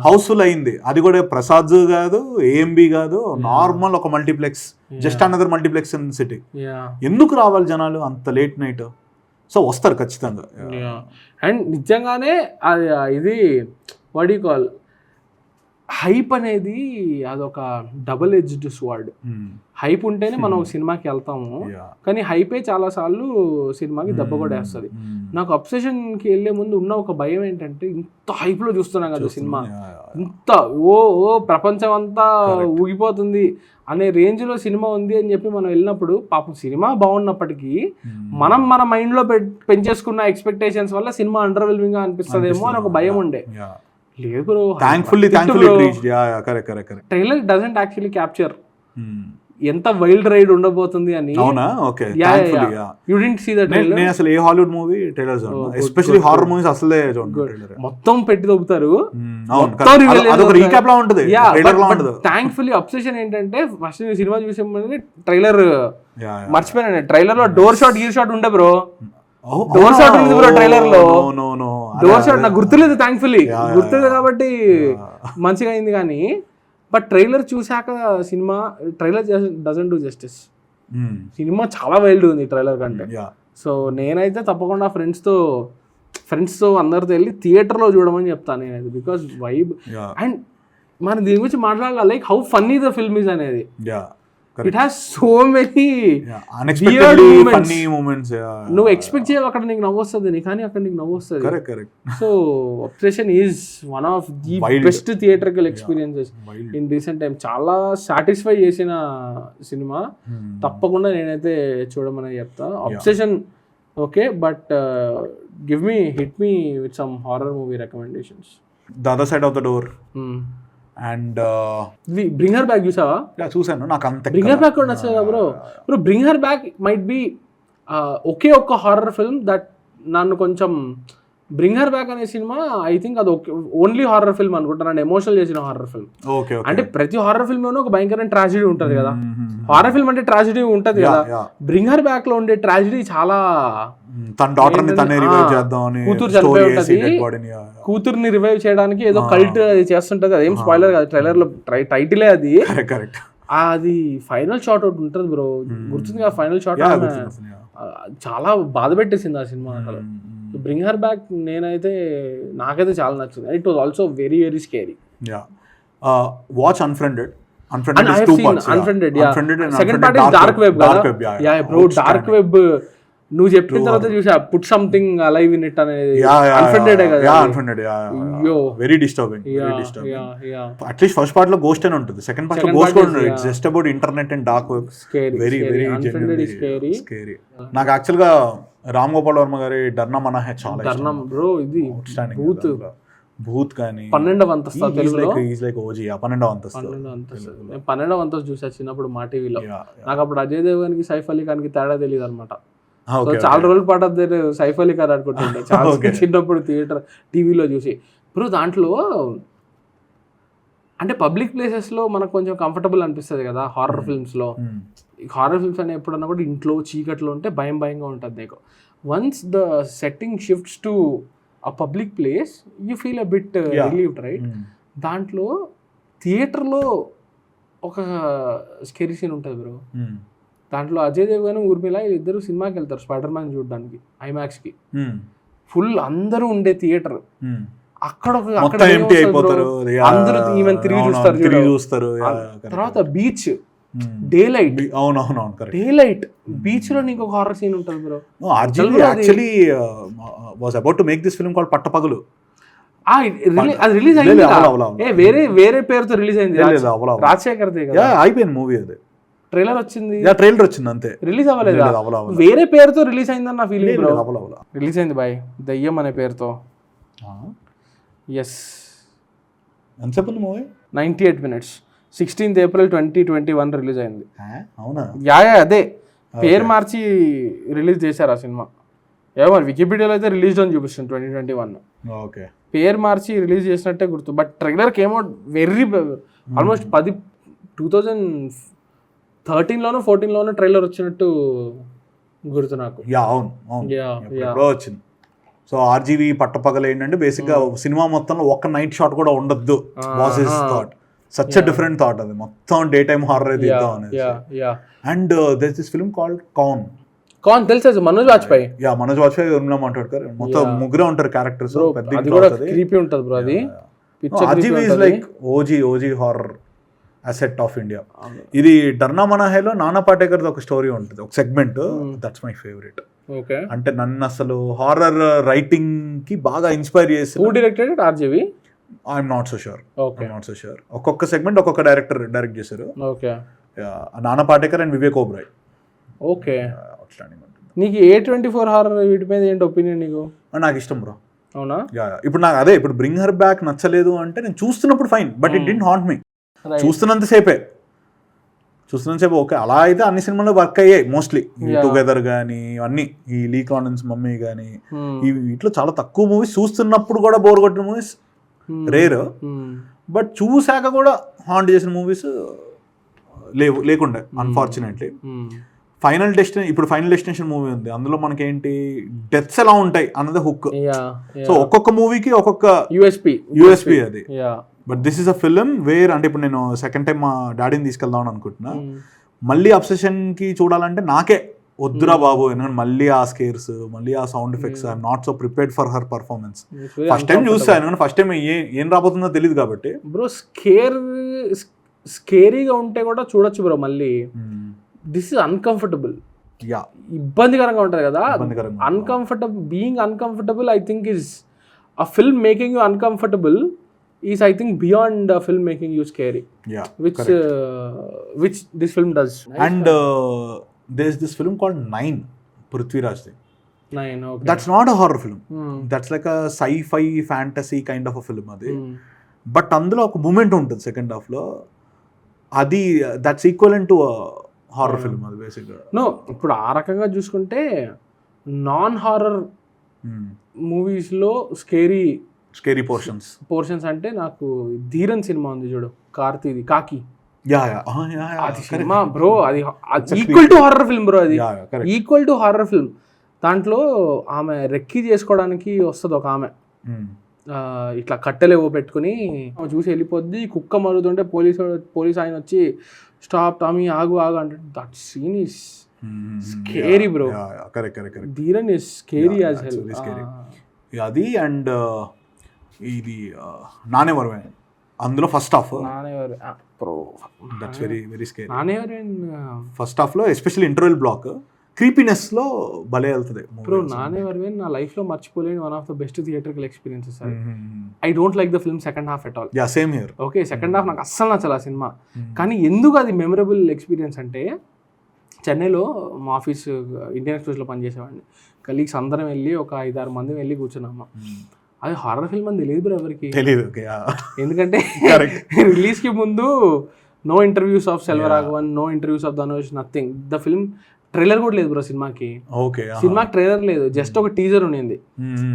హౌస్ఫుల్ అయింది. అది కూడా ప్రసాద్ కాదు, ఏఎంబి కాదు, నార్మల్ ఒక multiplex, just another multiplex in city. ఎందుకు రావాలి జనాలు అంత లేట్ నైట్? సో వస్తారు ఖచ్చితంగా. అండ్ నిజంగానే అది ఇది వాట్ యు కాల్ హైప్ అనేది అదొక డబుల్ ఎడ్జ్డ్ స్వార్డ్. హైప్ ఉంటేనే మనం ఒక సినిమాకి వెళ్తాము, కానీ హైపే చాలా సార్లు సినిమాకి దెబ్బ కూడా వేస్తుంది. నాకు అబ్సెషన్కి వెళ్ళే ముందు ఉన్న ఒక భయం ఏంటంటే ఇంత హైప్లో చూస్తున్నాం కదా సినిమా, ఇంత ఓ ప్రపంచం అంతా ఊగిపోతుంది అనే రేంజ్లో సినిమా ఉంది అని చెప్పి మనం వెళ్ళినప్పుడు పాపం సినిమా బాగున్నప్పటికీ మనం మన మైండ్లో పెంచేసుకున్న ఎక్స్పెక్టేషన్స్ వల్ల సినిమా అండర్వెల్మింగ్గా అనిపిస్తుందేమో అని ఒక భయం ఉండే. లేదు bro, trailer doesn't actually capture ఎంత వైల్డ్ రైడ్ ఉండబోతుంది అని. You didn't see the trailer? నేను అసలు ఏ Hollywood movie trailers especially horror movies అసలే మొత్తం పెట్టి దొబ్బుతారు, థ్యాంక్ఫుల్లీ. అబ్సెషన్ ఏంటంటే ఫస్ట్ సినిమా చూసే ముందు ట్రైలర్ మర్చిపోయాను. ట్రైలర్ లో డోర్ షాట్ ఉండే బ్రో, డోర్ షాట్ ఉంది బ్రో ట్రైలర్ లో. డోర్ షాట్ నాకు గుర్తులేదు, థ్యాంక్ఫుల్లీ గుర్తులేదు కాబట్టి మంచిగా అయింది. కానీ బట్ ట్రైలర్ చూసాక సినిమా trailer doesn't do justice. Cinema చాలా వైల్డ్ ఉంది ట్రైలర్ కంటే. సో నేనైతే తప్పకుండా ఫ్రెండ్స్తో అందరితో వెళ్ళి థియేటర్లో చూడమని చెప్తాను నేనైతే, బికాస్ వైబ్. అండ్ మనం దీని గురించి మాట్లాడాలి, like how funny the film is అనేది. It has so many unexpectedly funny moments. నువ్వు ఎక్స్పెక్ట్ చేయవు అక్కడ నీకు నవ్వు వస్తుంది, కానీ అక్కడ నీకు నవ్వు వస్తుంది. Correct. So Obsession is one of the best theatrical experiences in recent time. చాలా సాటిస్ఫై చేసిన సినిమా, తప్పకుండా నేనైతే చూడమని చెప్తా. Obsession okay, but hit me with some horror movie recommendations. The Other Side of the Door and Bring Her Back చూసావా? చూసాను. నాకు అంత బ్రింగ్ హర్ బ్యాక్ కూడా నచ్చదా bro? Bring Her Back might be ఒకే ఒక్క హారర్ ఫిల్మ్ దట్ నన్ను కొంచెం, బ్రింగ్ హర్ బ్యాక్ అనే సినిమా ఐ థింక్ అది ఓన్లీ హారర్ ఫిల్మ్ అనుకుంటాను, ఎమోషనల్ చేసిన హారర్ ఫిల్మ్. అంటే ప్రతి హారర్ ఫిల్మ్ లోనూ ఒక భయంకరమైన ట్రాజెడీ ఉంటుంది కదా, హారర్ ఫిల్మ్ అంటే ట్రాజెడీ ఉంటుంది కదా. బ్రింగ్ హర్ బ్యాక్ లో ఉండే ట్రాజెడీ చాలా, కూతురు చనిపోయి ఉంటుంది, కూతుర్ని రివైవ్ చేయడానికి ఏదో కల్ట్ చేస్తుంటది, అదేం స్పాయిలర్ కాదు, ట్రైలర్ లో టైటిలే అది. అది ఫైనల్ షాట్ ఒకటి ఉంటుంది బ్రో, గుర్తుంది కదా ఫైనల్ షాట్? చాలా బాధ పెట్టేసింది ఆ సినిమా అసలు. బ్రింగ్ హర్ బ్యాక్ నేనైతే నాకైతే చాలా నచ్చింది. It was also very very scary. Watch Unfriended. And I have seen Unfriended, yeah. Second part is Dark Web, yeah bro, Dark Web. నువ్వు చెప్పిన తర్వాత చూసా put something alive in it అనేది. అన్ఫ్రెండెడ్ కదా, Unfriended. Very disturbing, very disturbing. At least first part లో గోస్ట్ అని ఉంటుంది, సెకండ్ పార్ట్ లో గోస్ట్ కూడా ఉంటుంది. It's just about internet and dark web. Very very scary. నాకు యాక్చువల్ గా రామ్ గోపాల్ వర్మ గారి డర్నా మనా హై చాలా ఇష్టం బ్రో. ఇది భూత్ కానీ 12వ అంతస్తు తెలుగులో ఈజ్ లైక్ ఓజీ. 12వ అంతస్తు. 12వ అంతస్తు చూసా చిన్నప్పుడు మా టీవీలో. నాకు అప్పుడు అజయ్ దేవగన్కి సైఫ్ అలీ ఖాన్కి తేడా తెలియదు అనమాట. సో చాలా రోజుల పాటు అదే సైఫ్ అలీ ఖాన్ అనుకుంటుండే చాలా చిన్నప్పుడు థియేటర్ టీవీలో చూసి. ఇప్పుడు దాంట్లో అంటే పబ్లిక్ ప్లేసెస్లో మనకు కొంచెం కంఫర్టబుల్ అనిపిస్తుంది కదా హారర్ ఫిల్మ్స్లో. హారర్ ఫిల్మ్స్ అనే ఎప్పుడన్నా కూడా ఇంట్లో చీకట్లో ఉంటే భయంగా ఉంటుంది నీకు. Once the setting shifts to a public place you feel a bit relieved, right? దాంట్లో థియేటర్లో ఒక స్కేరీ సీన్ ఉంటుంది బ్రో. దాంట్లో అజయ్ దేవగన్ ఊర్మిళ ఇద్దరు సినిమాకి వెళ్తారు స్పైడర్ మ్యాన్ చూడడానికి ఐమాక్స్కి. ఫుల్ అందరూ ఉండే థియేటర్. అక్కడ అందరూ ఈవెన్ తిరిగి చూస్తారు. తర్వాత బీచ్ డే లైట్. అవునవును, డే లైట్ బీచ్ లో నీకు ఒక హారర్ సీన్ ఉంటుంది bro. RGV actually was about to make this film called పట్టపగలు. అది రిలీజ్ అయింది, వేరే పేరుతో రిలీజ్ అయింది. రాజశేఖర్ అయిపోయింది మూవీ. అది ట్రైలర్ వచ్చింది, ట్రైలర్ వచ్చింది అంతే, రిలీజ్ అవ్వలేదు. వేరే పేరుతో రిలీజ్ అయిందని నా ఫీలింగ్ బ్రో. రిలీజ్ అయింది బాయ్ దయ్యం అనే పేరుతో. ఎస్, ఎంతసేపు movie? 98 minutes. 16th April 2021 release అయింది. అవునా? అదే పేరు మార్చి రిలీజ్ చేశారు ఆ సినిమా. ఏమో వికీపీడియాలో అయితే రిలీజ్ అని చూపిస్తుంది 2021. ఓకే, పేరు మార్చి రిలీజ్ చేసినట్టే గుర్తు. బట్ ట్రైలర్కి ఏమో ఆల్మోస్ట్ 2013లోనో 14లోనో ట్రైలర్ వచ్చినట్టు గుర్తు నాకు. వచ్చింది. సో RGV పట్టపగలు ఏంటంటే బేసిక్గా సినిమా మొత్తంలో ఒక్క నైట్ షాట్ కూడా ఉండద్దు. Was his thought. Such a different thought. అది మొత్తం డే టైమ్ హారర్ అయితే ఇద్దాం అనేది. And there is this film called Kaun. తెలుసు, మనోజ్ వాజ్పేయి. మనోజ్ వాజ్పేయి, ఉర్మిళ మాటోడ్కర్, మొత్తం ముగ్గురే ఉంటారు క్యారెక్టర్స్. క్రీపీ ఉంటుంది బ్రో అది. RGV is like OG horror asset of India. ఇది డర్నా మనాహేలో నానా పాటేకర్ ఒక స్టోరీ ఉంటుంది, ఒక సెగ్మెంట్. That's my favourite. అంటే నన్ను అసలు హారర్ రైటింగ్ కి బాగా ఇన్స్పైర్ చేసి. Who directed it? RGV? I'm not so sure. ఒక్కొక్క సెగ్మెంట్ ఒక్కొక్క డైరెక్టర్ డైరెక్ట్ చేశారు. నానా పాటేకర్ అండ్ వివేక్ ఓబ్రాయ్. ఓకే, నీకు A24 హారర్ వీటి మీద ఏంటి ఒపీనియన్ నీకు? నాకు ఇష్టం బ్రో. అవునా? ఇప్పుడు నాకు అదే, ఇప్పుడు బ్రింగ్ హర్ బ్యాక్ నచ్చలేదు అంటే నేను చూస్తున్నప్పుడు fine, but it didn't haunt me. చూస్తున్నంతసేపు ఓకే. అలా అయితే అన్ని సినిమాలు వర్క్ అయ్యాయి మోస్ట్లీ. టుగెదర్ కానీ అన్ని, ఈ లీ కాండెన్స్ మమ్మీ కానీ, వీటిలో చాలా తక్కువ మూవీస్ చూస్తున్నప్పుడు కూడా బోర్ కొట్టిన మూవీస్ రేర్. బట్ చూశాక కూడా హాంట్ చేసిన మూవీస్ లేకుండే అన్ఫార్చునేట్లీ. ఫైనల్ డెస్టినేషన్ మూవీ ఉంది, అందులో మనకేంటి డెత్స్ ఎలా ఉంటాయి అన్నది హుక్. సో ఒక్కొక్క మూవీకి ఒక్కొక్క యూఎస్పీ అది. But this is a film where, అంటే ఇప్పుడు నేను సెకండ్ టైం మా డాడీని తీసుకెళ్దామని అనుకుంటున్నా. మళ్ళీ అబ్సెషన్ కి చూడాలంటే నాకే వద్దురా బాబు, ఎందుకంటే మళ్ళీ ఆ స్కేర్స్, మళ్ళీ ఆ sound effects, I'm not so prepared for her performance. First time చూస్తాను, ఎందుకంటే ఫస్ట్ టైం ఏం రాబోతుందో తెలియదు కాబట్టి. బ్రో స్కేరీగా ఉంటే కూడా చూడొచ్చు బ్రో మళ్ళీ. దిస్ ఇస్ అన్కంఫర్టబుల్, ఇబ్బందికరంగా ఉంటుంది కదా. Being uncomfortable I think is a film making you uncomfortable is I think beyond film making you scary. Which this film does. And there's this film called 9, Prithviraj Singh. 9, okay. That's not a horror film. That's like a sci-fi fantasy kind of a film adi. But అందులో ఒక మూమెంట్ ఉంటుంది సెకండ్ హాఫ్ లో, అది that's equivalent to horror film అది బేసిక్గా. నో, ఇప్పుడు ఆ రకంగా చూసుకుంటే నాన్ హారర్ మూవీస్లో స్కేరీ పోర్షన్స్ అంటే నాకు ధీరన్ సినిమా ఉంది చూడు, కార్తీది, కాకి. అది సినిమా బ్రో, అది equal to horror film bro. అది ఈక్వల్ టు హారర్ ఫిల్మ్. దాంట్లో ఆమె రెక్కీ చేసుకోవడానికి వస్తుంది ఒక ఆమె, ఇట్లా కట్టెలేవో పెట్టుకుని చూసి వెళ్ళిపోద్ది. కుక్క మరుగుతుంటే పోలీస్ ఆయన వచ్చి స్టాప్ టామీ ఆగు అంటే that scene is scary bro. Correct. ధీరన్ ఇస్ స్కేరీ యాజ్ హెల్. అది అండ్ ఇది నానేవరమే అందులో first half that's very scary. First half లో ఎస్పెషల్లీ ఇంటర్వెల్ బ్లాక్ క్రీపీనెస్ లో భలే వెళ్తుంది బ్రో. నానేవర్వేన్ నా లైఫ్ లో మర్చిపోలేని one of the best theatrical experiences. I don't like the film second half at all. Yeah same here. Okay, second half నాకు అస్సలు నచ్చల ఆ సినిమా. కానీ ఎందుకు అది మెమరబుల్ ఎక్స్పీరియన్స్ అంటే, చెన్నైలో మా ఆఫీస్ ఇండియన్ ఎక్స్ప్రెస్లో పనిచేసేవాడిని. కలీగ్స్ అందరం వెళ్ళి ఒక 5-6 మంది వెళ్ళి కూర్చున్నాము. అది హారర్ ఫిల్మ్ అని తెలియదు బ్రో ఎవరికి. తెలియదు. ఎందుకంటే రిలీజ్కి ముందు no interviews of Selvaraghavan, no interviews of Dhanush, nothing. The film trailer కూడా లేదు బ్రో సినిమాకి. సినిమాకి ట్రైలర్ లేదు, జస్ట్ ఒక టీజర్ ఉండింది.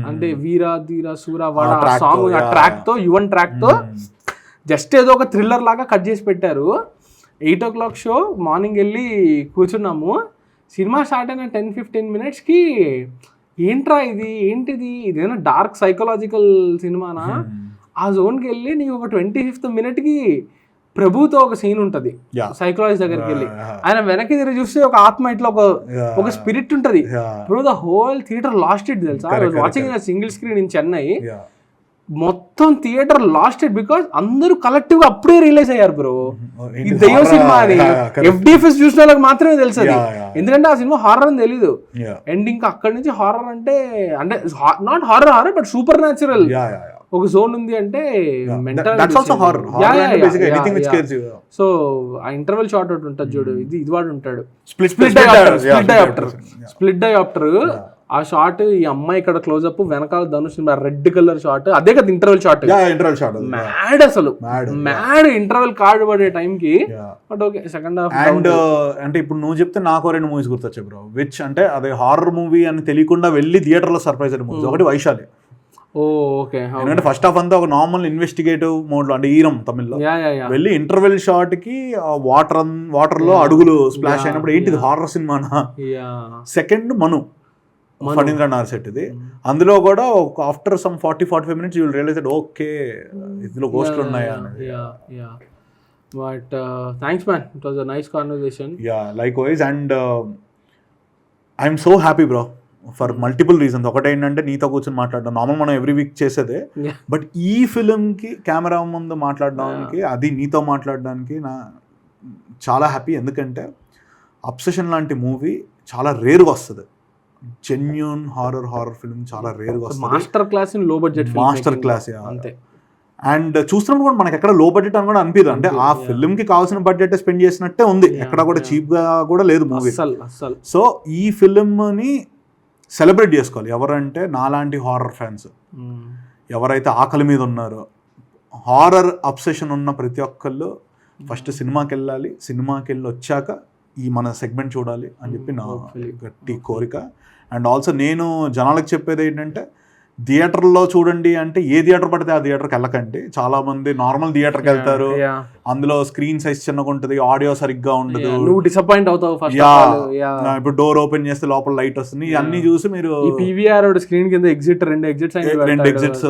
అంటే వీరా ధీరా సూరా వాడ సాంగ్, ఆ ట్రాక్ తో, యువన్ ట్రాక్ తో జస్ట్ ఏదో ఒక థ్రిల్లర్ లాగా కట్ చేసి పెట్టారు. 8 o'clock షో, మార్నింగ్ వెళ్ళి కూర్చున్నాము. సినిమా స్టార్ట్ అయిన 10-15 minutesకి ఏంట్రా ఇది, ఏంటిది, ఇదేనా డార్క్ సైకలాజికల్ సినిమానా? ఆ జోన్కి వెళ్ళి నీకు ఒక 25th minute ప్రభుతో ఒక సీన్ ఉంటది సైకలాజిస్ట్ దగ్గరికి వెళ్ళి, ఆయన వెనక్కి తిరిగి చూస్తే ఒక ఆత్మ ఇట్లా ఒక స్పిరిట్ ఉంటది bro. The whole theatre lost it తెలుసా. Watching in single screen in Chennai, మొత్తం థియేటర్ లాస్ట్ ఇట్ బికాస్ అందరూ కలెక్టివ్ గా అప్పుడే రియలైజ్ అయ్యారు బ్రో ఇది దెయ్యం సినిమా అని. FDFS చూసిన వాళ్ళకి మాత్రమే తెలుసు అది, ఎందుకంటే ఆ సినిమా హారర్ అని తెలీదు. అండ్ ఇంకా అక్కడి నుంచి హారర్ అంటే not horror but super natural ఒక జోన్ ఉంది అంటే మెంటల్. సో ఆ ఇంటర్వెల్ షాట్ ఒకటి ఉంటుంది చూడు, ఇది వాడు ఉంటాడు స్ప్లిట్ డయాప్టర్. ఆ షాట్, ఈ అమ్మాయి ఇక్కడ క్లోజ్అప్, వెనకాల ధనుష్ రెడ్ కలర్ షాట్, అదే కదా ఇంటర్వెల్ షాట్. మ్యాడ్ అసలు, మ్యాడ్ ఇంటర్వెల్ కార్డ్ పడే టైంకి. But okay, second half. And అంటే ఇప్పుడు నువ్వు చెప్తే నాకు 2 మూవీస్ గుర్తొచ్చాయి బ్రో, విచ్ అంటే అదే హారర్ మూవీ అని తెలియకుండా వెళ్ళి థియేటర్ లో సర్ప్రైజ్ అయిన మూవీస్. ఒకటి వైశాలి. ఎందుకంటే ఫస్ట్ హాఫ్ అంతా ఒక నార్మల్ ఇన్వెస్టిగేటివ్ మోడ్ లో, అంటే ఈరం తమిళ్లో వెళ్ళి ఇంటర్వెల్ షాట్ కి వాటర్ లో అడుగులు స్ప్లాష్ అయినప్పుడు ఏంటిది హారర్ సినిమానా. సెకండ్ మను ఫణీంద్ర నార్సెట్ ఇది. అందులో కూడా after some 40-45 minutes you will realise that okay ఇందులో గోస్ట్లు ఉన్నాయా అనేది. But thanks man, it was a nice conversation. Yeah likewise. And I'm so happy bro for multiple reasons. ఒకటి ఏంటంటే నీతో కూర్చొని మాట్లాడడం నార్మల్, మనం ఎవ్రీ వీక్ చేసేదే, బట్ ఈ ఫిలింకి కెమెరా ముందు మాట్లాడడానికి, అది నీతో మాట్లాడడానికి నా చాలా హ్యాపీ. ఎందుకంటే అబ్సెషన్ లాంటి మూవీ చాలా రేర్గా వస్తుంది. జెన్యూన్ హారర్ ఫిల్మ్ చాలా రేర్గా వస్తుంది. మాస్టర్ క్లాస్ ఇన్ లో బడ్జెట్, మాస్టర్ క్లాస్ అంతే. అండ్ చూస్తున్నప్పుడు కూడా మనకి ఎక్కడ లో బడ్జెట్ అని కూడా అనిపిదు. అంటే ఆ ఫిల్మ్ కి కావాల్సిన బడ్జెట్ స్పెండ్ చేసినట్టే ఉంది, ఎక్కడ కూడా చీప్ గా కూడా లేదు మూవీ. సో ఈ ఫిల్మ్ ని సెలబ్రేట్ చేసుకోవాలి ఎవరంటే నాలాంటి హారర్ ఫ్యాన్స్, ఎవరైతే ఆకలి మీద ఉన్నారో, హారర్ అబ్సెషన్ ఉన్న ప్రతి ఒక్కళ్ళు ఫస్ట్ సినిమాకి వెళ్ళాలి. సినిమాకి వెళ్ళి వచ్చాక ఈ మన సెగ్మెంట్ చూడాలి అని చెప్పి నా గట్టి కోరిక. అండ్ ఆల్సో నేను జనాలకు చెప్పేది ఏంటంటే, థియేటర్లో చూడండి అంటే ఏ థియేటర్ పడితే ఆ థియేటర్కి వెళ్ళకండి. చాలా మంది నార్మల్ థియేటర్కి వెళ్తారు, అందులో స్క్రీన్ సైజ్ చిన్నగా ఉంటుంది, ఆడియో సరిగ్గా ఉండదు, నువ్వు డిసప్పాయింట్ అవుతావు. ఇప్పుడు డోర్ ఓపెన్ చేస్తే లోపల లైట్ వస్తుంది, అన్ని చూసి మీరు PVR స్క్రీన్ కింద రెండు ఎగ్జిట్స్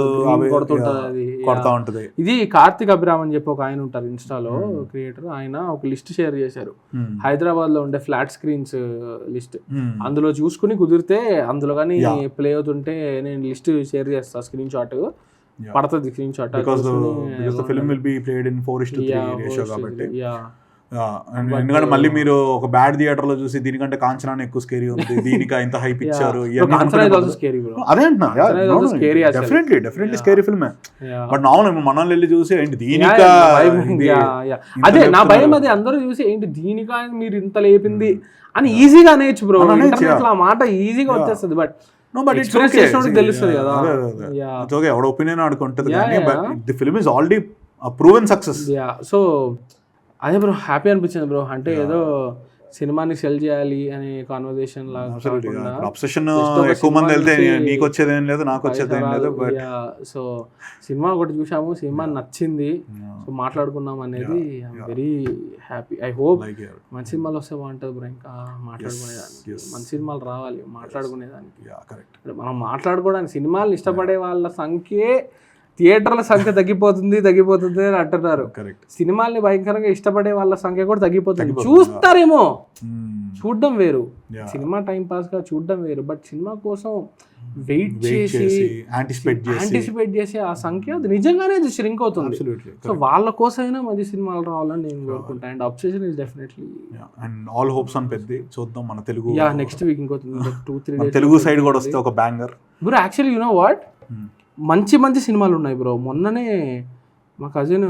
కొడతా ఉంటది. ఇది కార్తిక్ అభిరామ్ అని చెప్పి ఒక ఆయన ఉంటారు ఇన్స్టాలో క్రియేటర్, ఆయన ఒక లిస్ట్ షేర్ చేశారు, హైదరాబాద్ లో ఉండే ఫ్లాట్ స్క్రీన్స్ లిస్ట్. అందులో చూసుకుని కుదిరితే అందులో కానీ ప్లే అవుతుంటే నేను లిస్ట్ షేర్ చేస్తా, స్క్రీన్ షాట్ పడుతుంది, screen shot. Film will be played in 4:3 ratio కాబట్టి. ఎందుకంటే మళ్ళీ మీరు ఒక బ్యాడ్ థియేటర్ లో చూసి దీనికంటే కాంచనా ఎక్కువ స్కేరీ ఉంది, దీనికి ఇంత హైప్ ఇచ్చారు, అదే అంటున్నా. డెఫినెట్లీ స్కేరీ ఫిల్మే, బట్ నార్మల్ మనం వెళ్ళి చూసి ఏంటి దీనికా, అదే నా భయం. అది అందరూ చూసి ఏంటి దీనికా మీరు ఇంత లేపింది అని ఈజీగా అనేయచ్చు బ్రో, ఆ మాట ఈజీగా వచ్చేస్తుంది. బట్ తెలుస్తుంది కదా, ఎవడ ఒపీనియన్ ఆడుకుంటుంది కానీ the film is already proven success. So అదే బ్రో హ్యాపీ అనిపించింది బ్రో. అంటే ఏదో సినిమాని సెల్ చేయాలి అనే కాన్వర్సేషన్ లాగా, ఎక్కువ మంది వెళ్తే నీకు వచ్చేదేం లేదు, నాకు వచ్చేదేం లేదు. సో సినిమా ఒకటి చూసాము, సినిమా నచ్చింది, సో మాట్లాడుకున్నాం అనేది వెరీ హ్యాపీ. ఐ హోప్ మంచి సినిమాలు వస్తే బాగుంటుంది బ్రో. ఇంకా మాట్లాడుకునేదానికి మంచి సినిమాలు రావాలి, మాట్లాడుకునేదానికి. మనం మాట్లాడుకోవడానికి సినిమాలు ఇష్టపడే వాళ్ళ సంఖ్యే థియేటర్ల సంఖ్య తగ్గిపోతుంది అని అంటున్నారు. కరెక్ట్. సినిమాల్ని భయంకరంగా ఇష్టపడే వాళ్ళ సంఖ్య కూడా తగ్గిపోతుంది. చూస్తారేమో, చూడడం వేరు, సినిమా టైం పాస్ గా చూడడం వేరు, బట్ సినిమా కోసం వెయిట్ చేసి యాంటిసిపేట్ చేసి ఆ సంఖ్య అది నిజంగానే అది ష్రింక్ అవుతుంది. సో వాళ్ళ కోసమైనా మంచి సినిమాలు రావాలని నేను కోరుకుంటా. And obsession is definitely and all hopes on పెద్ద చూద్దాం మన తెలుగు. నెక్స్ట్ వీక్ ఇంకో 2-3 days తెలుగు సైడ్ కూడా వస్తే ఒక banger bro. Actually you know what, మంచి సినిమాలు ఉన్నాయి బ్రో. మొన్ననే మా కజిన్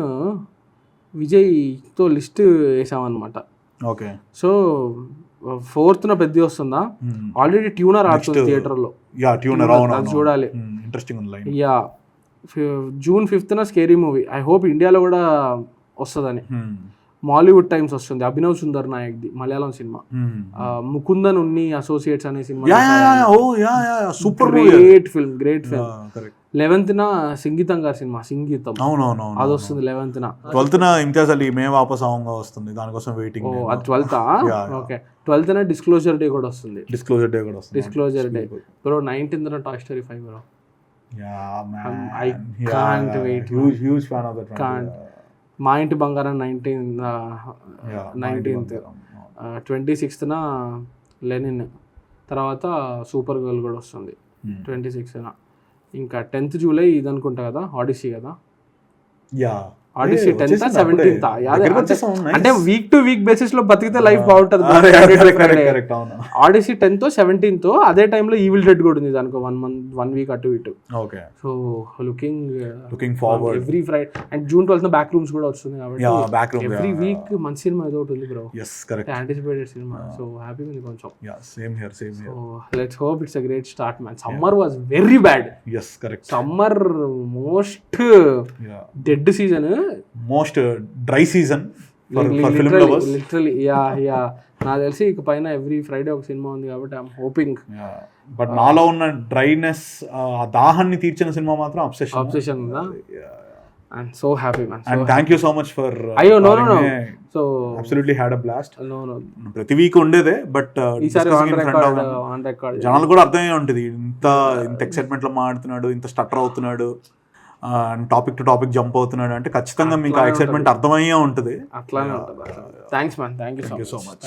విజయ్తో లిస్ట్ వేసామన్నమాట. ఓకే. సో 4th పెద్ద వస్తుందా, ఆల్రెడీ ట్యూనర్ ఆడుతుంది థియేటర్లో. చూడాలి, ఇంట్రెస్టింగ్ ఉంది. Yeah, June 5th scary movie. I hope ఇండియాలో కూడా వస్తుందని. మాలీవుడ్ టైమ్స్ వస్తుంది, అభినవ్ సుందర్ నాయక్ది, మలయాళం సినిమా. ముకుందన్ ఉన్ని అసోసియేట్స్ అనే సినిమా, గ్రేట్ ఫిల్మ్. 11th సంగీతం గారి సినిమా సింగీతం, అది వస్తుంది 11th. 12th ఇమ్తియాజ్ అలీ మే వాపస్ ఆవుంగా వస్తుంది, దానికోసం వెయిటింగ్. అది 12th. Okay. 12th disclosure day కూడా వస్తుంది. Disclosure day bro. 19th toy story 5 bro. I can't wait. Huge fan of that. మా ఇంటి బంగారం 19th. 26th లెనిన్, తర్వాత సూపర్ గర్ల్ కూడా వస్తుంది 26th. ఇంకా 10th జూలై ఇది అనుకుంటా కదా, ఆడిసీ కదా. Odyssey 10th 17th. అంటే వీక్ టు వీక్ బేసిస్ లో బతికితే లైఫ్ బాగుంటుంది. Odyssey 10th 17th. అదే టైంలో ఈవిల్ డెడ్ కూడా ఉంది దానికి 1 వీక్ అటు ఇటు. So looking forward every Friday. And June 12th back rooms కూడా వస్తుంది కాబట్టి ఎవ్రీ వీక్ మంచి సినిమా ఏదో ఒకటి ఉంది bro. Anticipated cinema. So happy ఉంది కొంచెం. So let's hope it's a great start man. Summer was very bad. Summer most dead season, most dry season for film lovers literally. Yeah నాకు తెలిసి ఇక పైన ఎవ్రీ ఫ్రైడే ఒక సినిమా ఉంది కాబట్టి ఐఎమ్ హోపింగ్. బట్ నాలో ఉన్న డ్రైనెస్, ఆ దాహాన్ని తీర్చిన సినిమా మాత్రం అబ్సెషన్ ఉందా. I'm so happy man. And thank you so much for no. So absolutely had a blast. No. ప్రతి వీక్ ఉండేదే, బట్ on record జనాలు కూడా అర్థమయ్యే ఉంటుంది. ఇంత ఎక్సైట్మెంట్ లో మాట్లాడుతున్నాడు, ఇంత స్టటర్ అవుతున్నాడు, టాపిక్ టు టాపిక్ జంప్ అవుతున్నాడు అంటే ఖచ్చితంగా మీకు ఆ ఎక్సైట్మెంట్ అర్థమయ్యే ఉంటుంది. అట్లానే ఉంటుంది. Thanks man. Thank you so much.